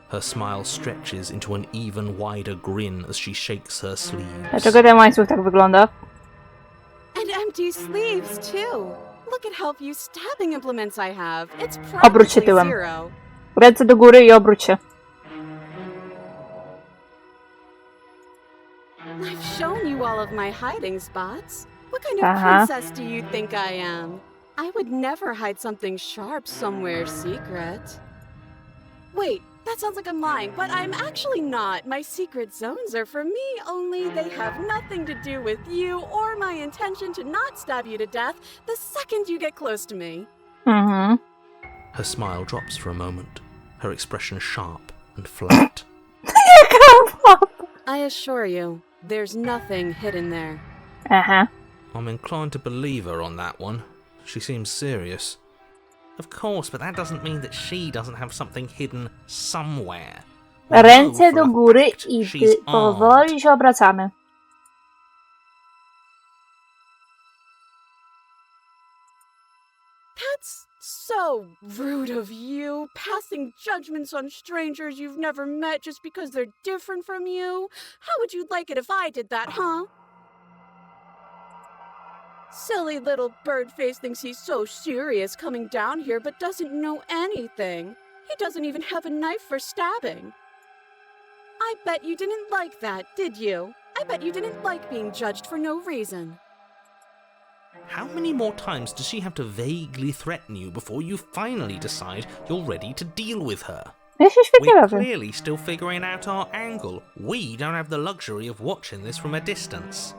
Speaker 5: Her smile stretches into an even wider grin as she shakes her sleeves.
Speaker 2: Dlaczego ten łańcuch tak wygląda?
Speaker 3: And empty sleeves, too! Look at how few stabbing implements I have. It's
Speaker 2: Obróć się
Speaker 3: practically
Speaker 2: tyłem.
Speaker 3: zero.
Speaker 2: Ręce do góry i obróć się.
Speaker 3: I've shown you all of my hiding spots. What kind of
Speaker 2: Uh-huh.
Speaker 3: princess do you think I am? I would never hide something sharp somewhere secret. Wait, that sounds like I'm lying, but I'm actually not. My secret zones are for me, only they have nothing to do with you or my intention to not stab you to death the second you get close to me.
Speaker 2: Mhm.
Speaker 5: Her smile drops for a moment, her expression sharp and flat.
Speaker 3: I assure you, there's nothing hidden there.
Speaker 2: Aha.
Speaker 5: I'm inclined to believe her on that one. She seems serious. Of course, but that doesn't mean that she doesn't have something hidden somewhere. We know
Speaker 2: Ręce
Speaker 5: for
Speaker 2: do
Speaker 5: a
Speaker 2: góry
Speaker 5: fact
Speaker 2: i
Speaker 5: she's armed.
Speaker 2: powoli się obracamy.
Speaker 3: That's so rude of you, passing judgments on strangers you've never met just because they're different from you. How would you like it if I did that, huh? Silly little bird face thinks he's so serious coming down here but doesn't know anything. He doesn't even have a knife for stabbing. I bet you didn't like that, did you? I bet you didn't like being judged for no reason.
Speaker 5: How many more times does she have to vaguely threaten you before you finally decide you're ready to deal with her?
Speaker 2: Ja się świetnie
Speaker 5: We're
Speaker 2: bawię.
Speaker 5: clearly still figuring out our angle. We don't have the luxury of watching this from a distance.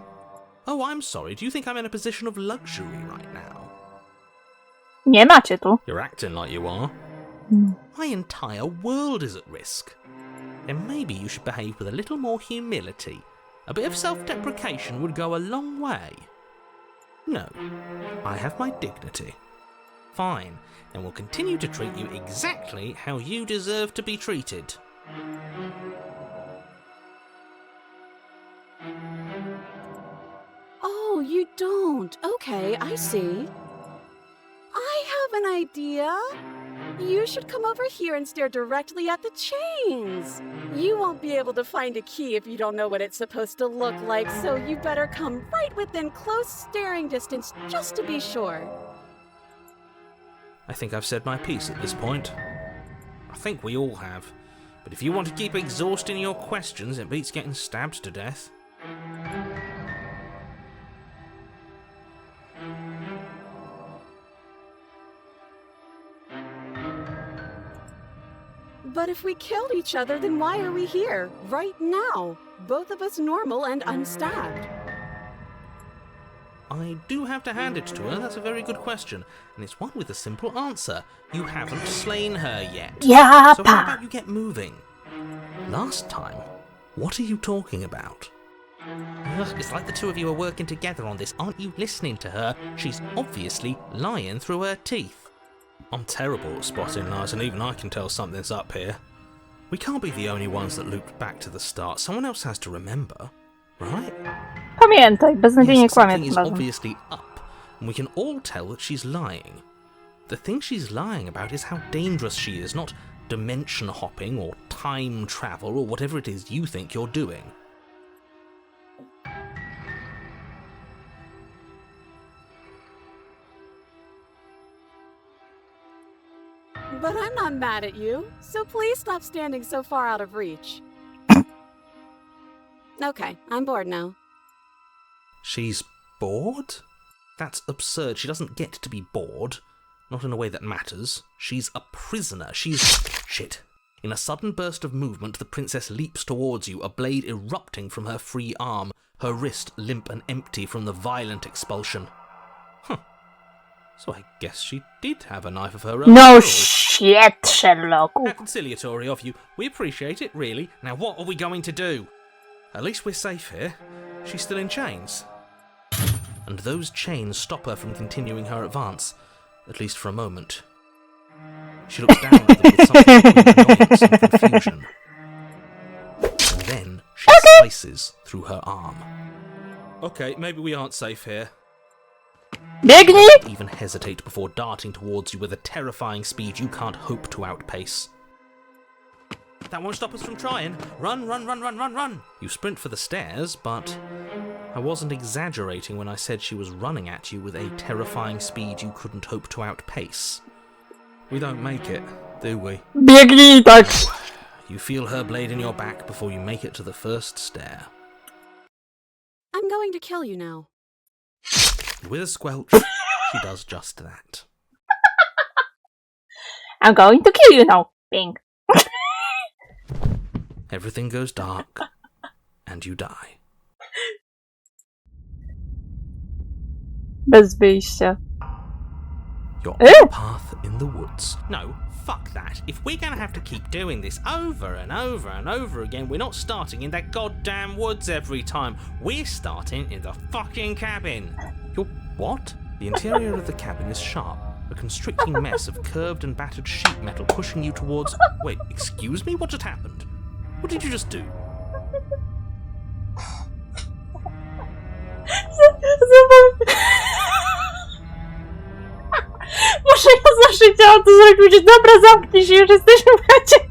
Speaker 5: Oh, I'm sorry. Do you think I'm in a position of luxury right now?
Speaker 2: Nie macie tu.
Speaker 5: You're acting like you are. My entire world is at risk. Then maybe you should behave with a little more humility. A bit of self-deprecation would go a long way. No, I have my dignity. Fine, then we'll continue to treat you exactly how you deserve to be treated.
Speaker 3: Oh, you don't. Okay, I see. I have an idea. You should come over here and stare directly at the chains. You won't be able to find a key if you don't know what it's supposed to look like, so you better come right within close staring distance just to be sure.
Speaker 5: I think I've said my piece at this point. I think we all have. But if you want to keep exhausting your questions, it beats getting stabbed to death.
Speaker 3: But if we killed each other, then why are we here, right now? Both of us normal and unstabbed.
Speaker 5: I do have to hand it to her, that's a very good question. And it's one with a simple answer. You haven't slain her yet.
Speaker 2: Ja,
Speaker 5: So how
Speaker 2: pa.
Speaker 5: about you get moving? Last time, what are you talking about? Ugh, it's like the two of you are working together on this. Aren't you listening to her? She's obviously lying through her teeth. I'm terrible at spotting lies, and even I can tell something's up here. We can't be the only ones that looped back to the start. Someone else has to remember, right?
Speaker 2: Pamiętaj, beznadziejnie
Speaker 5: Yes,
Speaker 2: kłamie
Speaker 5: something
Speaker 2: tym
Speaker 5: is
Speaker 2: razem.
Speaker 5: obviously up, and we can all tell that she's lying. The thing she's lying about is how dangerous she is, not dimension hopping or time travel or whatever it is you think you're doing.
Speaker 3: But I'm not anyone mad at you, so please stop standing so far out of reach. Okay, I'm bored now.
Speaker 5: She's bored? That's absurd. She doesn't get to be bored. Not in a way that matters. She's a prisoner. She's... Shit. In a sudden burst of movement, the princess leaps towards you, a blade erupting from her free arm, her wrist limp and empty from the violent expulsion. Huh. So I guess she did have a knife of her own.
Speaker 2: No shit, Sherlock.
Speaker 5: How conciliatory of you. We appreciate it, really. Now what are we going to do? At least we're safe here. She's still in chains. And those chains stop her from continuing her advance, at least for a moment. She looks down at them with something between annoyance and confusion. And then she slices through her arm. Okay, maybe we aren't safe here.
Speaker 2: Biegnij!
Speaker 5: Don't even hesitate before darting towards you with a terrifying speed you can't hope to outpace. That won't stop us from trying. Run, run, run, run, run, run! You sprint for the stairs, but I wasn't exaggerating when I said she was running at you with a terrifying speed you couldn't hope to outpace. We don't make it, do we?
Speaker 2: Biegnij tak!
Speaker 5: You feel her blade in your back before you make it to the first stair.
Speaker 3: I'm going to kill you now.
Speaker 5: With a squelch, she does just that.
Speaker 2: I'm going to kill you now. Bing.
Speaker 5: Everything goes dark, and you die.
Speaker 2: Bez wyjścia.
Speaker 5: You're
Speaker 2: Eh?
Speaker 5: on a path in the woods. No, fuck that. If we're gonna have to keep doing this over and over and over again, we're not starting in that goddamn woods every time. We're starting in the fucking cabin. You're what? The interior of the cabin is sharp, a constricting mess of curved and battered sheet metal pushing you towards... Wait, excuse me? What just happened? What did you just do?
Speaker 2: Muszę ja zawsze chciałam to zrobić. Dobra, zamknij się, już jesteśmy w chacie.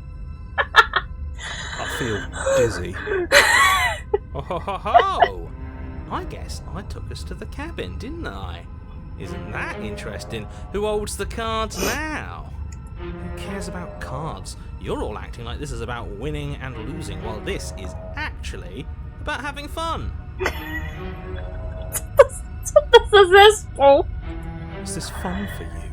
Speaker 5: I feel dizzy. Oh, ho, ho, ho! I guess I took us to the cabin, didn't I? Isn't that interesting? Who holds the cards now? Who cares about cards? You're all acting like this is about winning and losing, while this is actually about having fun.
Speaker 2: Co to za zespół?
Speaker 1: Is this fun for you?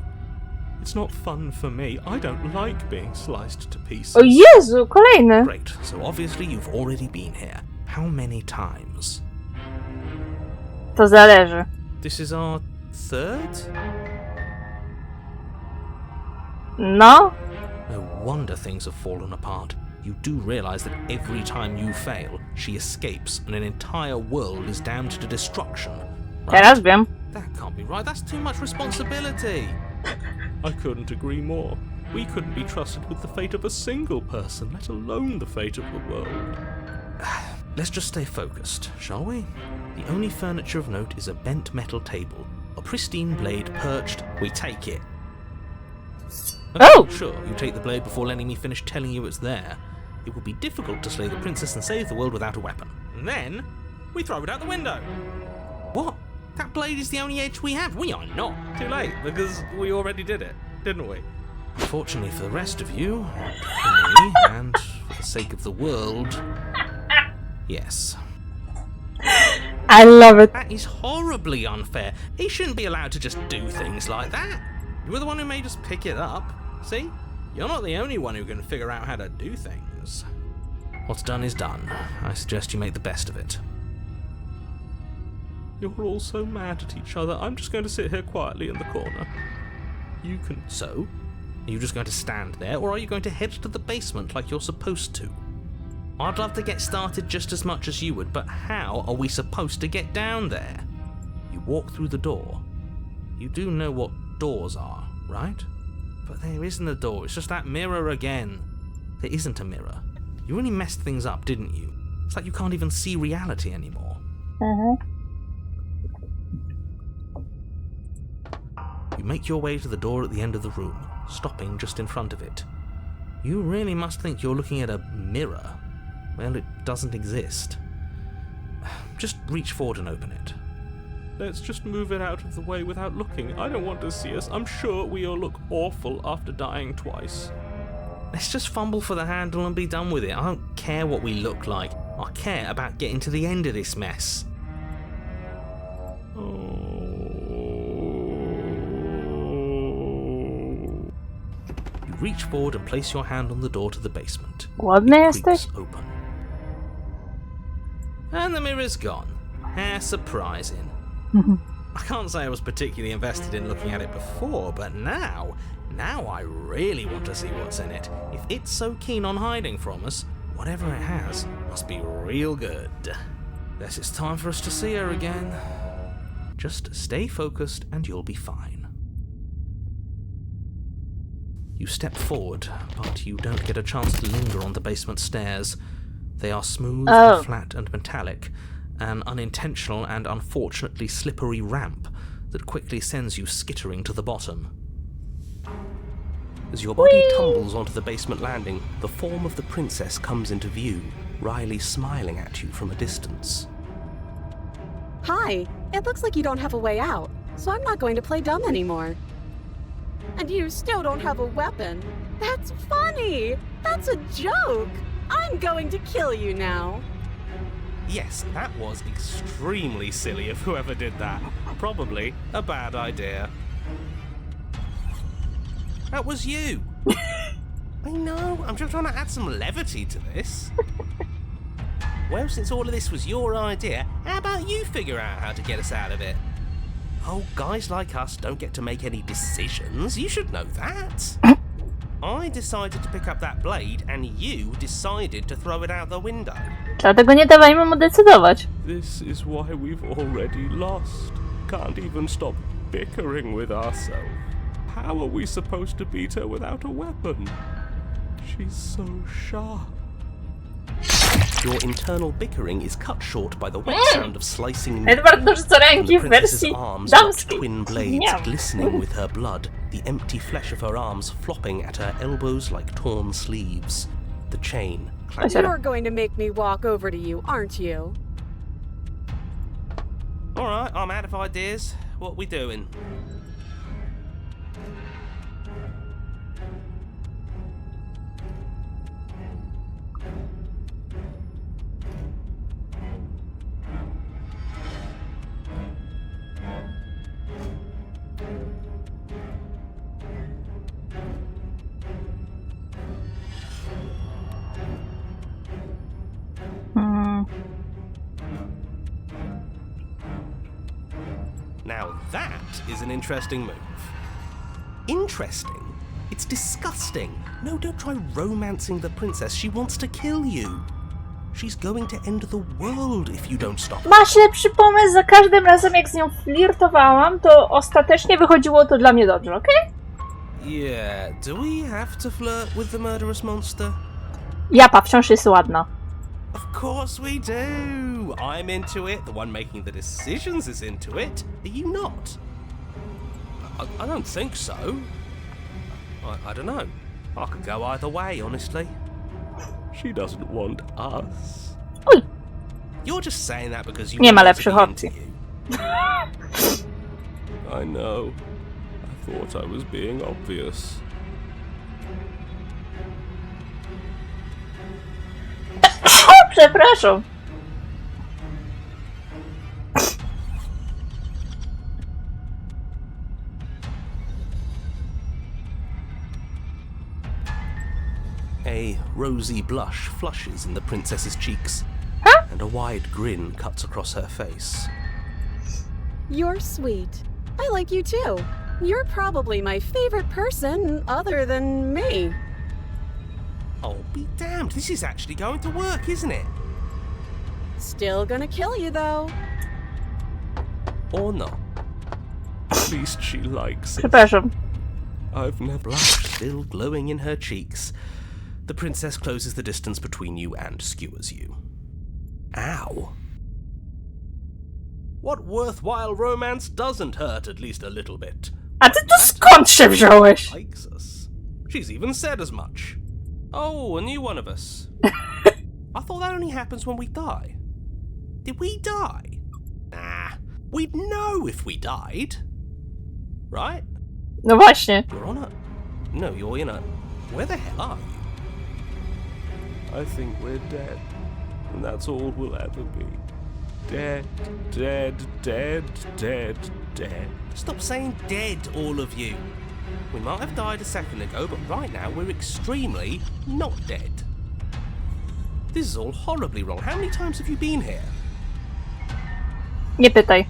Speaker 1: It's not fun for me. I don't like being sliced to pieces.
Speaker 2: O Jezu, kolejny.
Speaker 5: Great, so obviously you've already been here. How many times?
Speaker 2: To zależy.
Speaker 5: This is our third?
Speaker 2: No.
Speaker 5: No wonder things have fallen apart. You do realise that every time you fail, she escapes and an entire world is damned to destruction. Right?
Speaker 2: Teraz wiem.
Speaker 5: That can't be right. That's too much responsibility.
Speaker 1: I couldn't agree more. We couldn't be trusted with the fate of a single person, let alone the fate of the world.
Speaker 5: Let's just stay focused, shall we? The only furniture of note is a bent metal table. A pristine blade perched. We take it. Okay,
Speaker 2: Oh!
Speaker 5: Sure, you take the blade before letting me finish telling you it's there. It would be difficult to slay the princess and save the world without a weapon. And then, we throw it out the window. What? That blade is the only edge we have. We are not.
Speaker 1: Too late, because we already did it, didn't we?
Speaker 5: Unfortunately for the rest of you, and for me, and for the sake of the world, yes.
Speaker 2: I love it.
Speaker 5: That is horribly unfair. He shouldn't be allowed to just do things like that. You were the one who made us pick it up. See? You're not the only one who can figure out how to do things. What's done is done. I suggest you make the best of it.
Speaker 1: You're all so mad at each other. I'm just going to sit here quietly in the corner. You can...
Speaker 5: So? Are you just going to stand there, or are you going to head to the basement like you're supposed to? I'd love to get started just as much as you would, but how are we supposed to get down there? You walk through the door. You do know what doors are, right? But there isn't a door, it's just that mirror again. There isn't a mirror. You really messed things up, didn't you? It's like you can't even see reality anymore. You make your way to the door at the end of the room, stopping just in front of it. You really must think you're looking at a mirror. Well, it doesn't exist. Just reach forward and open it.
Speaker 1: Let's just move it out of the way without looking. I don't want to see us. I'm sure we all look awful after dying twice.
Speaker 5: Let's just fumble for the handle and be done with it. I don't care what we look like. I care about getting to the end of this mess. You reach forward and place your hand on the door to the basement.
Speaker 2: Głodny
Speaker 5: It
Speaker 2: jesteś?
Speaker 5: creaks open. And the mirror's gone. How surprising. I can't say I was particularly invested in looking at it before, but now I really want to see what's in it. If it's so keen on hiding from us, whatever it has must be real good. Guess it's time for us to see her again. Just stay focused and you'll be fine. You step forward, but you don't get a chance to linger on the basement stairs. They are smooth, and flat and metallic, an unintentional and unfortunately slippery ramp that quickly sends you skittering to the bottom. As your body tumbles onto the basement landing, the form of the princess comes into view, wryly smiling at you from a distance.
Speaker 3: Hi, it looks like you don't have a way out, so I'm not going to play dumb anymore. And you still don't have a weapon. That's funny! That's a joke! I'm going to kill you now.
Speaker 5: Yes, that was extremely silly of whoever did that. Probably a bad idea. That was you! I know, I'm just trying to add some levity to this. Well, since all of this was your idea, how about you figure out how to get us out of it? Oh, guys like us don't get to make any decisions. You should know that. I decided to pick up that blade, and you decided to throw it out the window.
Speaker 2: Dlatego nie dawajmy mu decydować.
Speaker 6: This is why we've already lost. Can't even stop bickering with ourselves. How are we supposed to beat her without a weapon? She's so sharp.
Speaker 5: Your internal bickering is cut short by the wet sound of slicing meat.
Speaker 2: Edward nożyce
Speaker 5: And
Speaker 2: ręki
Speaker 5: the
Speaker 2: w
Speaker 5: princess's
Speaker 2: wersji
Speaker 5: arms locked
Speaker 2: damskiej.
Speaker 5: twin blades
Speaker 2: Miam.
Speaker 5: glistening with her blood, the empty flesh of her arms flopping at her elbows like torn sleeves. The chain clanging.
Speaker 3: You're going to make me walk over to you, aren't you?
Speaker 5: Alright, I'm out of ideas. What we doing? Now that is an interesting move. Interesting? It's disgusting. No, don't try romancing the princess. She wants to kill you. She's going to end the world if you don't stop.
Speaker 2: Masz lepszy pomysł, za każdym razem jak z nią flirtowałam, to ostatecznie wychodziło to dla mnie dobrze, okej?
Speaker 5: Yeah, do we have to flirt with the murderous monster?
Speaker 2: Japa wciąż jest ładna.
Speaker 5: Of course we do! I'm into it, the one making the decisions is into it. Are you not? I don't think so. I don't know. I could go either way, honestly.
Speaker 6: She doesn't want us.
Speaker 2: Uj,
Speaker 5: You're just saying that because you
Speaker 2: Nie ma
Speaker 5: want her to
Speaker 2: lepszych
Speaker 5: be
Speaker 2: opcji.
Speaker 5: into you.
Speaker 6: I know. I thought I was being obvious.
Speaker 2: przepraszam.
Speaker 5: A rosy blush flushes in the princess's cheeks, and a wide grin cuts across her face.
Speaker 3: You're sweet. I like you too. You're probably my favorite person other than me.
Speaker 5: Oh, be damned, this is actually going to work, isn't it?
Speaker 3: Still gonna kill you though.
Speaker 5: Or not.
Speaker 6: At least she likes it.
Speaker 2: Przepraszam.
Speaker 6: I've never...
Speaker 5: Blush still glowing in her cheeks, the princess closes the distance between you and skewers you. Ow. What worthwhile romance doesn't hurt at least a little bit?
Speaker 2: A ty to skąd się wziąłeś?
Speaker 5: Likes us. She's even said as much. Oh, a new one of us. I thought that only happens when we die. Did we die? Nah, we'd know if we died. Right?
Speaker 2: No właśnie.
Speaker 5: You're on a... No, you're in a... Where the hell are you?
Speaker 6: I think we're dead. And that's all we'll ever be. Dead, dead, dead, dead, dead.
Speaker 5: Stop saying dead, all of you. We might have died a second ago, but right now we're extremely not dead. This is all horribly wrong. How many times have you been here?
Speaker 2: Nie pytaj.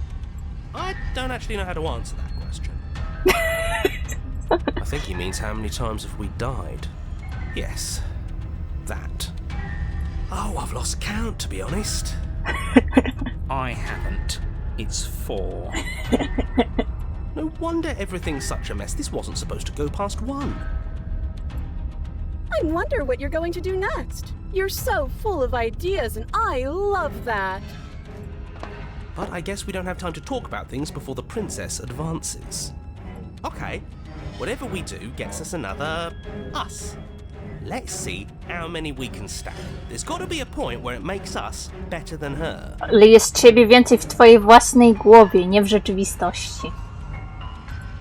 Speaker 5: I don't actually know how to answer that question. I think he means how many times have we died? Yes, that. Oh, I've lost count, to be honest.
Speaker 1: I haven't. It's 4.
Speaker 5: No wonder everything's such a mess. This wasn't supposed to go past 1.
Speaker 3: I wonder what you're going to do next. You're so full of ideas, and I love that.
Speaker 5: But I guess we don't have time to talk about things before the princess advances. Okay, whatever we do gets us another us. Let's see how many we can stack. There's got to be a point where it makes us better than her.
Speaker 2: Ale jest ciebie więcej w twojej własnej głowie, nie w rzeczywistości.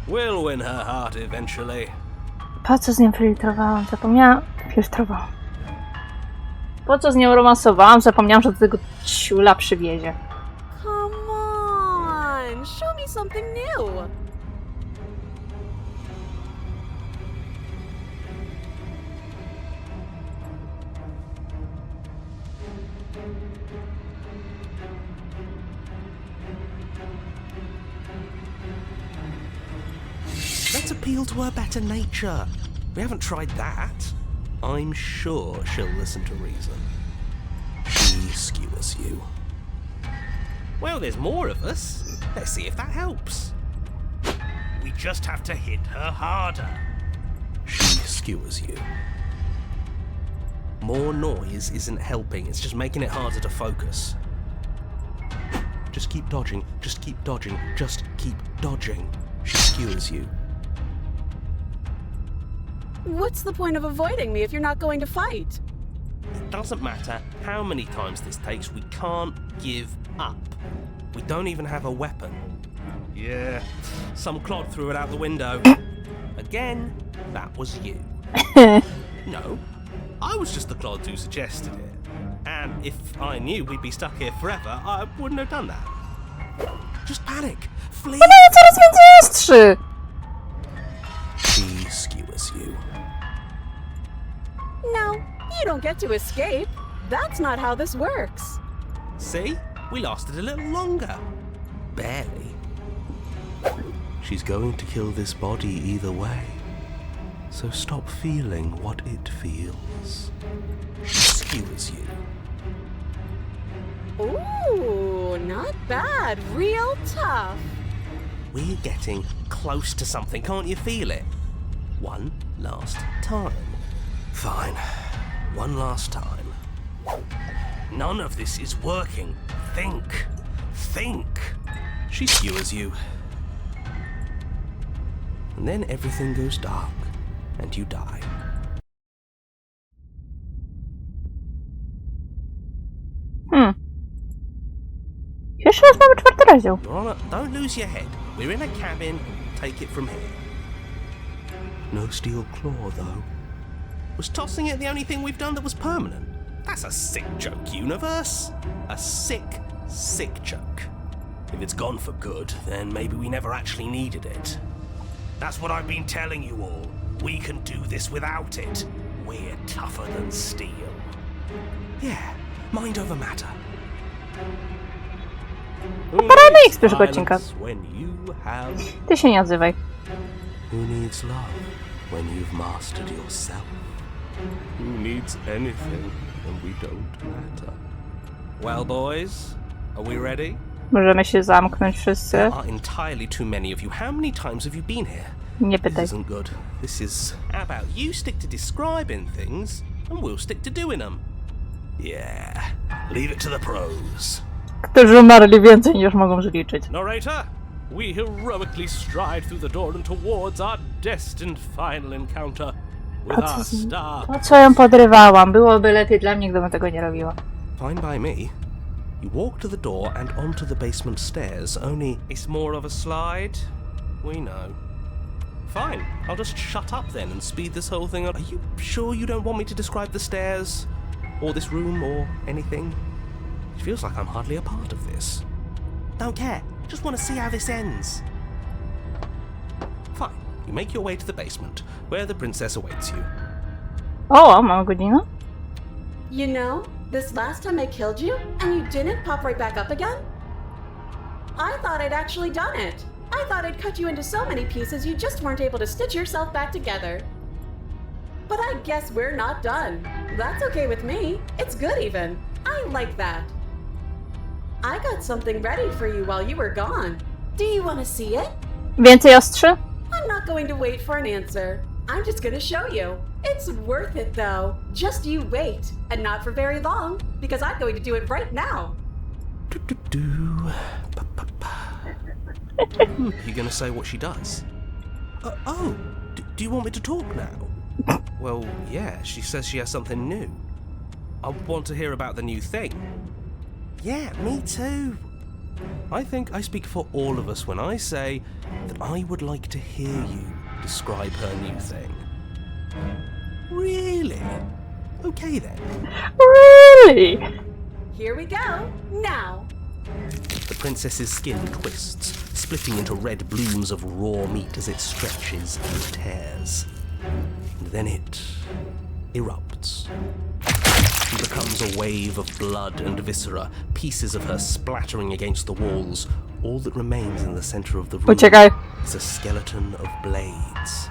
Speaker 5: We'll win her heart eventually.
Speaker 2: Po co z nią filtrowałam? Zapomniałam. Filtrowałam. Po co z nią romansowałam? Zapomniałam, że do tego ciula przywiezie.
Speaker 3: Come on, show me something new.
Speaker 5: Let's appeal to her better nature. We haven't tried that. I'm sure she'll listen to reason. She skewers you. Well, there's more of us. Let's see if that helps. We just have to hit her harder. She skewers you. More noise isn't helping, it's just making it harder to focus. Just keep dodging, just keep dodging, just keep dodging. She skewers you.
Speaker 3: What's the point of avoiding me if you're not going to fight?
Speaker 5: It doesn't matter how many times this takes, we can't give up. We don't even have a weapon. Yeah, some clod threw it out the window. Again, that was you. No, I was just the clod who suggested it. And if I knew we'd be stuck here forever, I wouldn't have done that. Just panic, flee.
Speaker 2: Coraz więcej ostrzy!
Speaker 5: She skewers you.
Speaker 3: No, you don't get to escape. That's not how this works.
Speaker 5: See? We lasted a little longer. Barely. She's going to kill this body either way. So stop feeling what it feels. She skewers you.
Speaker 3: Ooh, not bad. Real tough.
Speaker 5: We're getting close to something, can't you feel it? One last time. Fine. One last time. None of this is working. Think. Think. She skewers you. And then everything goes dark, and you die.
Speaker 2: Jeszcze raz mamy 4. rozdział.
Speaker 5: Don't lose your head. We're in a cabin. Take it from here. No steel claw, though. Was tossing it the only thing we've done that was permanent? That's a sick joke, universe. A sick, sick joke. If it's gone for good, then maybe we never actually needed it. That's what I've been telling you all. We can do this without it. We're tougher than steel. Yeah, mind over matter.
Speaker 2: Paramy ich z pierwszego odcinka.
Speaker 5: When you have...
Speaker 2: Ty się nie odzywaj.
Speaker 5: Who needs love when you've mastered yourself?
Speaker 6: Who needs anything when we don't matter?
Speaker 5: Well, boys, are we ready?
Speaker 2: Możemy się zamknąć wszyscy.
Speaker 5: There are entirely too many of you. How many times have you been here?
Speaker 2: Nie
Speaker 5: This
Speaker 2: pytaj.
Speaker 5: isn't good. This is... How about you stick to describing things, and we'll stick to doing them? Yeah, leave it to the pros.
Speaker 2: Którzy umarli więcej niż mogą zliczyć.
Speaker 6: Narrator, we heroically stride through the door and towards our destined final encounter with our star.
Speaker 2: Po co ją podrywałam? Byłoby lepiej dla mnie, gdybym tego nie robiła.
Speaker 5: Fine by me. You walk to the door and onto the basement stairs, only it's more of a slide. We know. Fine, I'll just shut up then and speed this whole thing up. Are you sure you don't want me to describe the stairs? or this room, or anything. It feels like I'm hardly a part of this. Don't care. Just want to see how this ends. Fine. You make your way to the basement, where the princess awaits you.
Speaker 2: O, mam godzinę.
Speaker 3: You know, this last time I killed you, and you didn't pop right back up again? I thought I'd actually done it. I thought I'd cut you into so many pieces you just weren't able to stitch yourself back together. But I guess we're not done. That's okay with me. It's good even. I like that. I got something ready for you while you were gone. Do you want to see it?
Speaker 2: Więcej ostrzy?
Speaker 3: I'm not going to wait for an answer. I'm just going to show you. It's worth it though. Just you wait. And not for very long, because I'm going to do it right now.
Speaker 5: You gonna say what she does? Do you want me to talk now? Well, yeah, she says she has something new. I want to hear about the new thing. Yeah, me too. I think I speak for all of us when I say that I would like to hear you describe her new thing. Really? Okay then.
Speaker 2: Really?
Speaker 3: Here we go. Now.
Speaker 5: The princess's skin twists, splitting into red blooms of raw meat as it stretches and tears. And then it erupts. She becomes a wave of blood and viscera, pieces of her splattering against the walls. All that remains in the center of the room
Speaker 2: Uciekaj.
Speaker 5: is a skeleton of blades.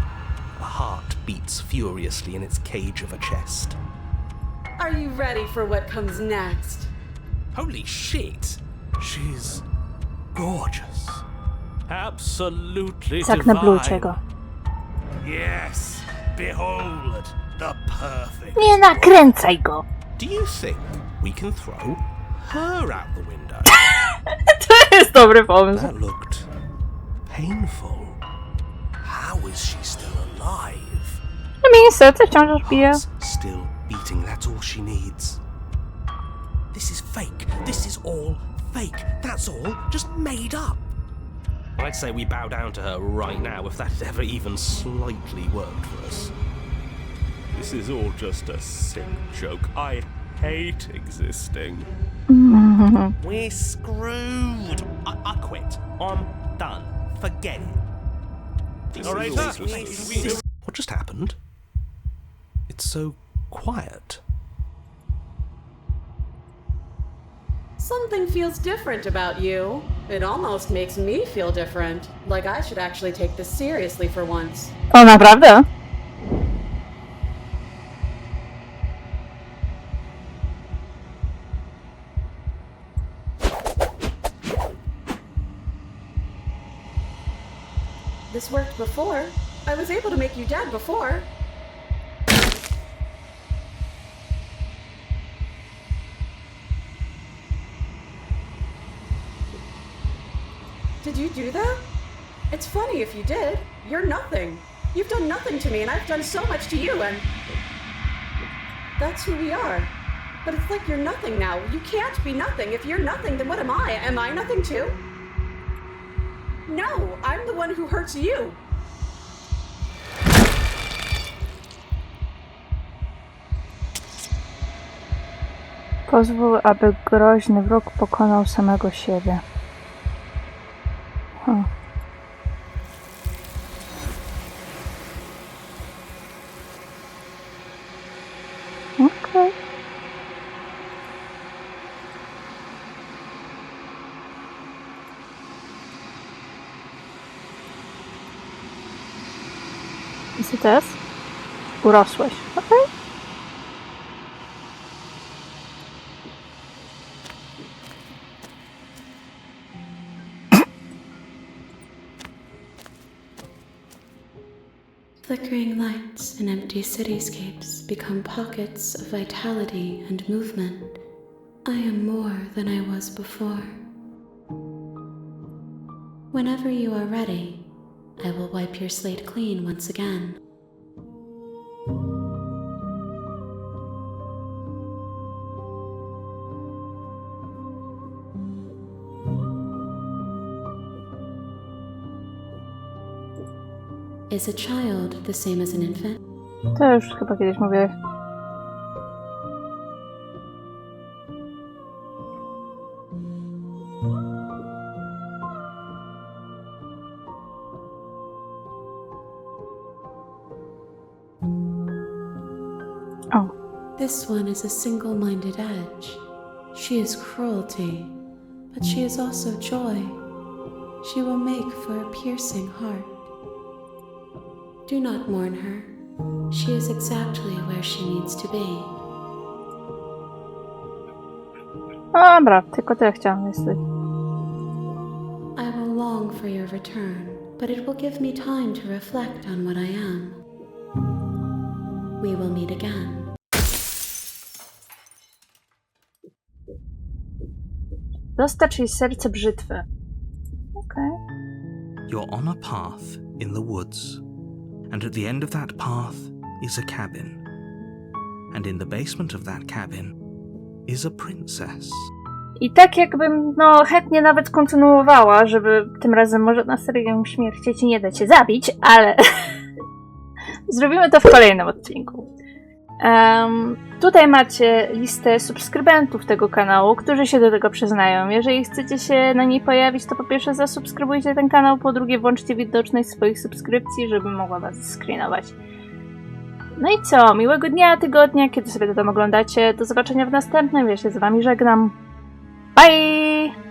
Speaker 5: A heart beats furiously in its cage of a chest.
Speaker 3: Are you ready for what comes next?
Speaker 5: Holy shit! She's gorgeous.
Speaker 6: Absolutely
Speaker 2: Tak nablujcie go.
Speaker 5: Yes, behold the perfect.
Speaker 2: Nie nakręcaj go.
Speaker 5: Do you think we can throw her out the window?
Speaker 2: To jest dobry pomysł.
Speaker 5: That looked painful. How is she still alive?
Speaker 2: Serce wciąż bije.
Speaker 5: Heart's still beating, that's all she needs. This is fake. This is all fake. That's all just made up. I'd say we bow down to her right now if that had ever even slightly worked for us.
Speaker 6: This is all just a sick joke. I hate existing.
Speaker 5: We're screwed. I quit. I'm done. Forget it. What just happened? It's so quiet.
Speaker 3: Something feels different about you. It almost makes me feel different. Like I should actually take this seriously for once.
Speaker 2: O, naprawdę?
Speaker 3: This worked before. I was able to make you dead before. Did you do that? It's funny if you did. You're nothing. You've done nothing to me, and I've done so much to you, and that's who we are. But it's like you're nothing now. You can't be nothing. If you're nothing, then what am I? Am I nothing too? No, I'm the one who hurts you.
Speaker 2: Pozwól, aby groźny wróg pokonał samego siebie. Okej. I co teraz? Urosłeś. Okej.
Speaker 4: Flickering lights in empty cityscapes become pockets of vitality and movement. I am more than I was before. Whenever you are ready, I will wipe your slate clean once again. Is a child the same as an infant?
Speaker 2: To już chyba kiedyś mówię.
Speaker 4: This one is a single-minded edge. She is cruelty, but she is also joy. She will make for a piercing heart. Do not mourn her. She is exactly where she needs to be.
Speaker 2: Dobra, tylko to ja chciałam niestety.
Speaker 4: I will long for your return, but it will give me time to reflect on what I am. We will meet again.
Speaker 2: Dostarcz jej serce brzytwy. Okej.
Speaker 1: You're on a path in the woods, and at the end of that path is a cabin. And in the basement of that cabin is a princess.
Speaker 2: I tak jakbym, chętnie nawet kontynuowała, żeby tym razem może na serię śmierci ci nie dać się zabić, ale zrobimy to w kolejnym odcinku. Tutaj macie listę subskrybentów tego kanału, którzy się do tego przyznają. Jeżeli chcecie się na niej pojawić, to po pierwsze zasubskrybujcie ten kanał, po drugie włączcie widoczność swoich subskrypcji, żebym mogła was screenować. No i co? Miłego dnia, tygodnia, kiedy sobie to tam oglądacie. Do zobaczenia w następnym. Ja się z wami żegnam. Bye!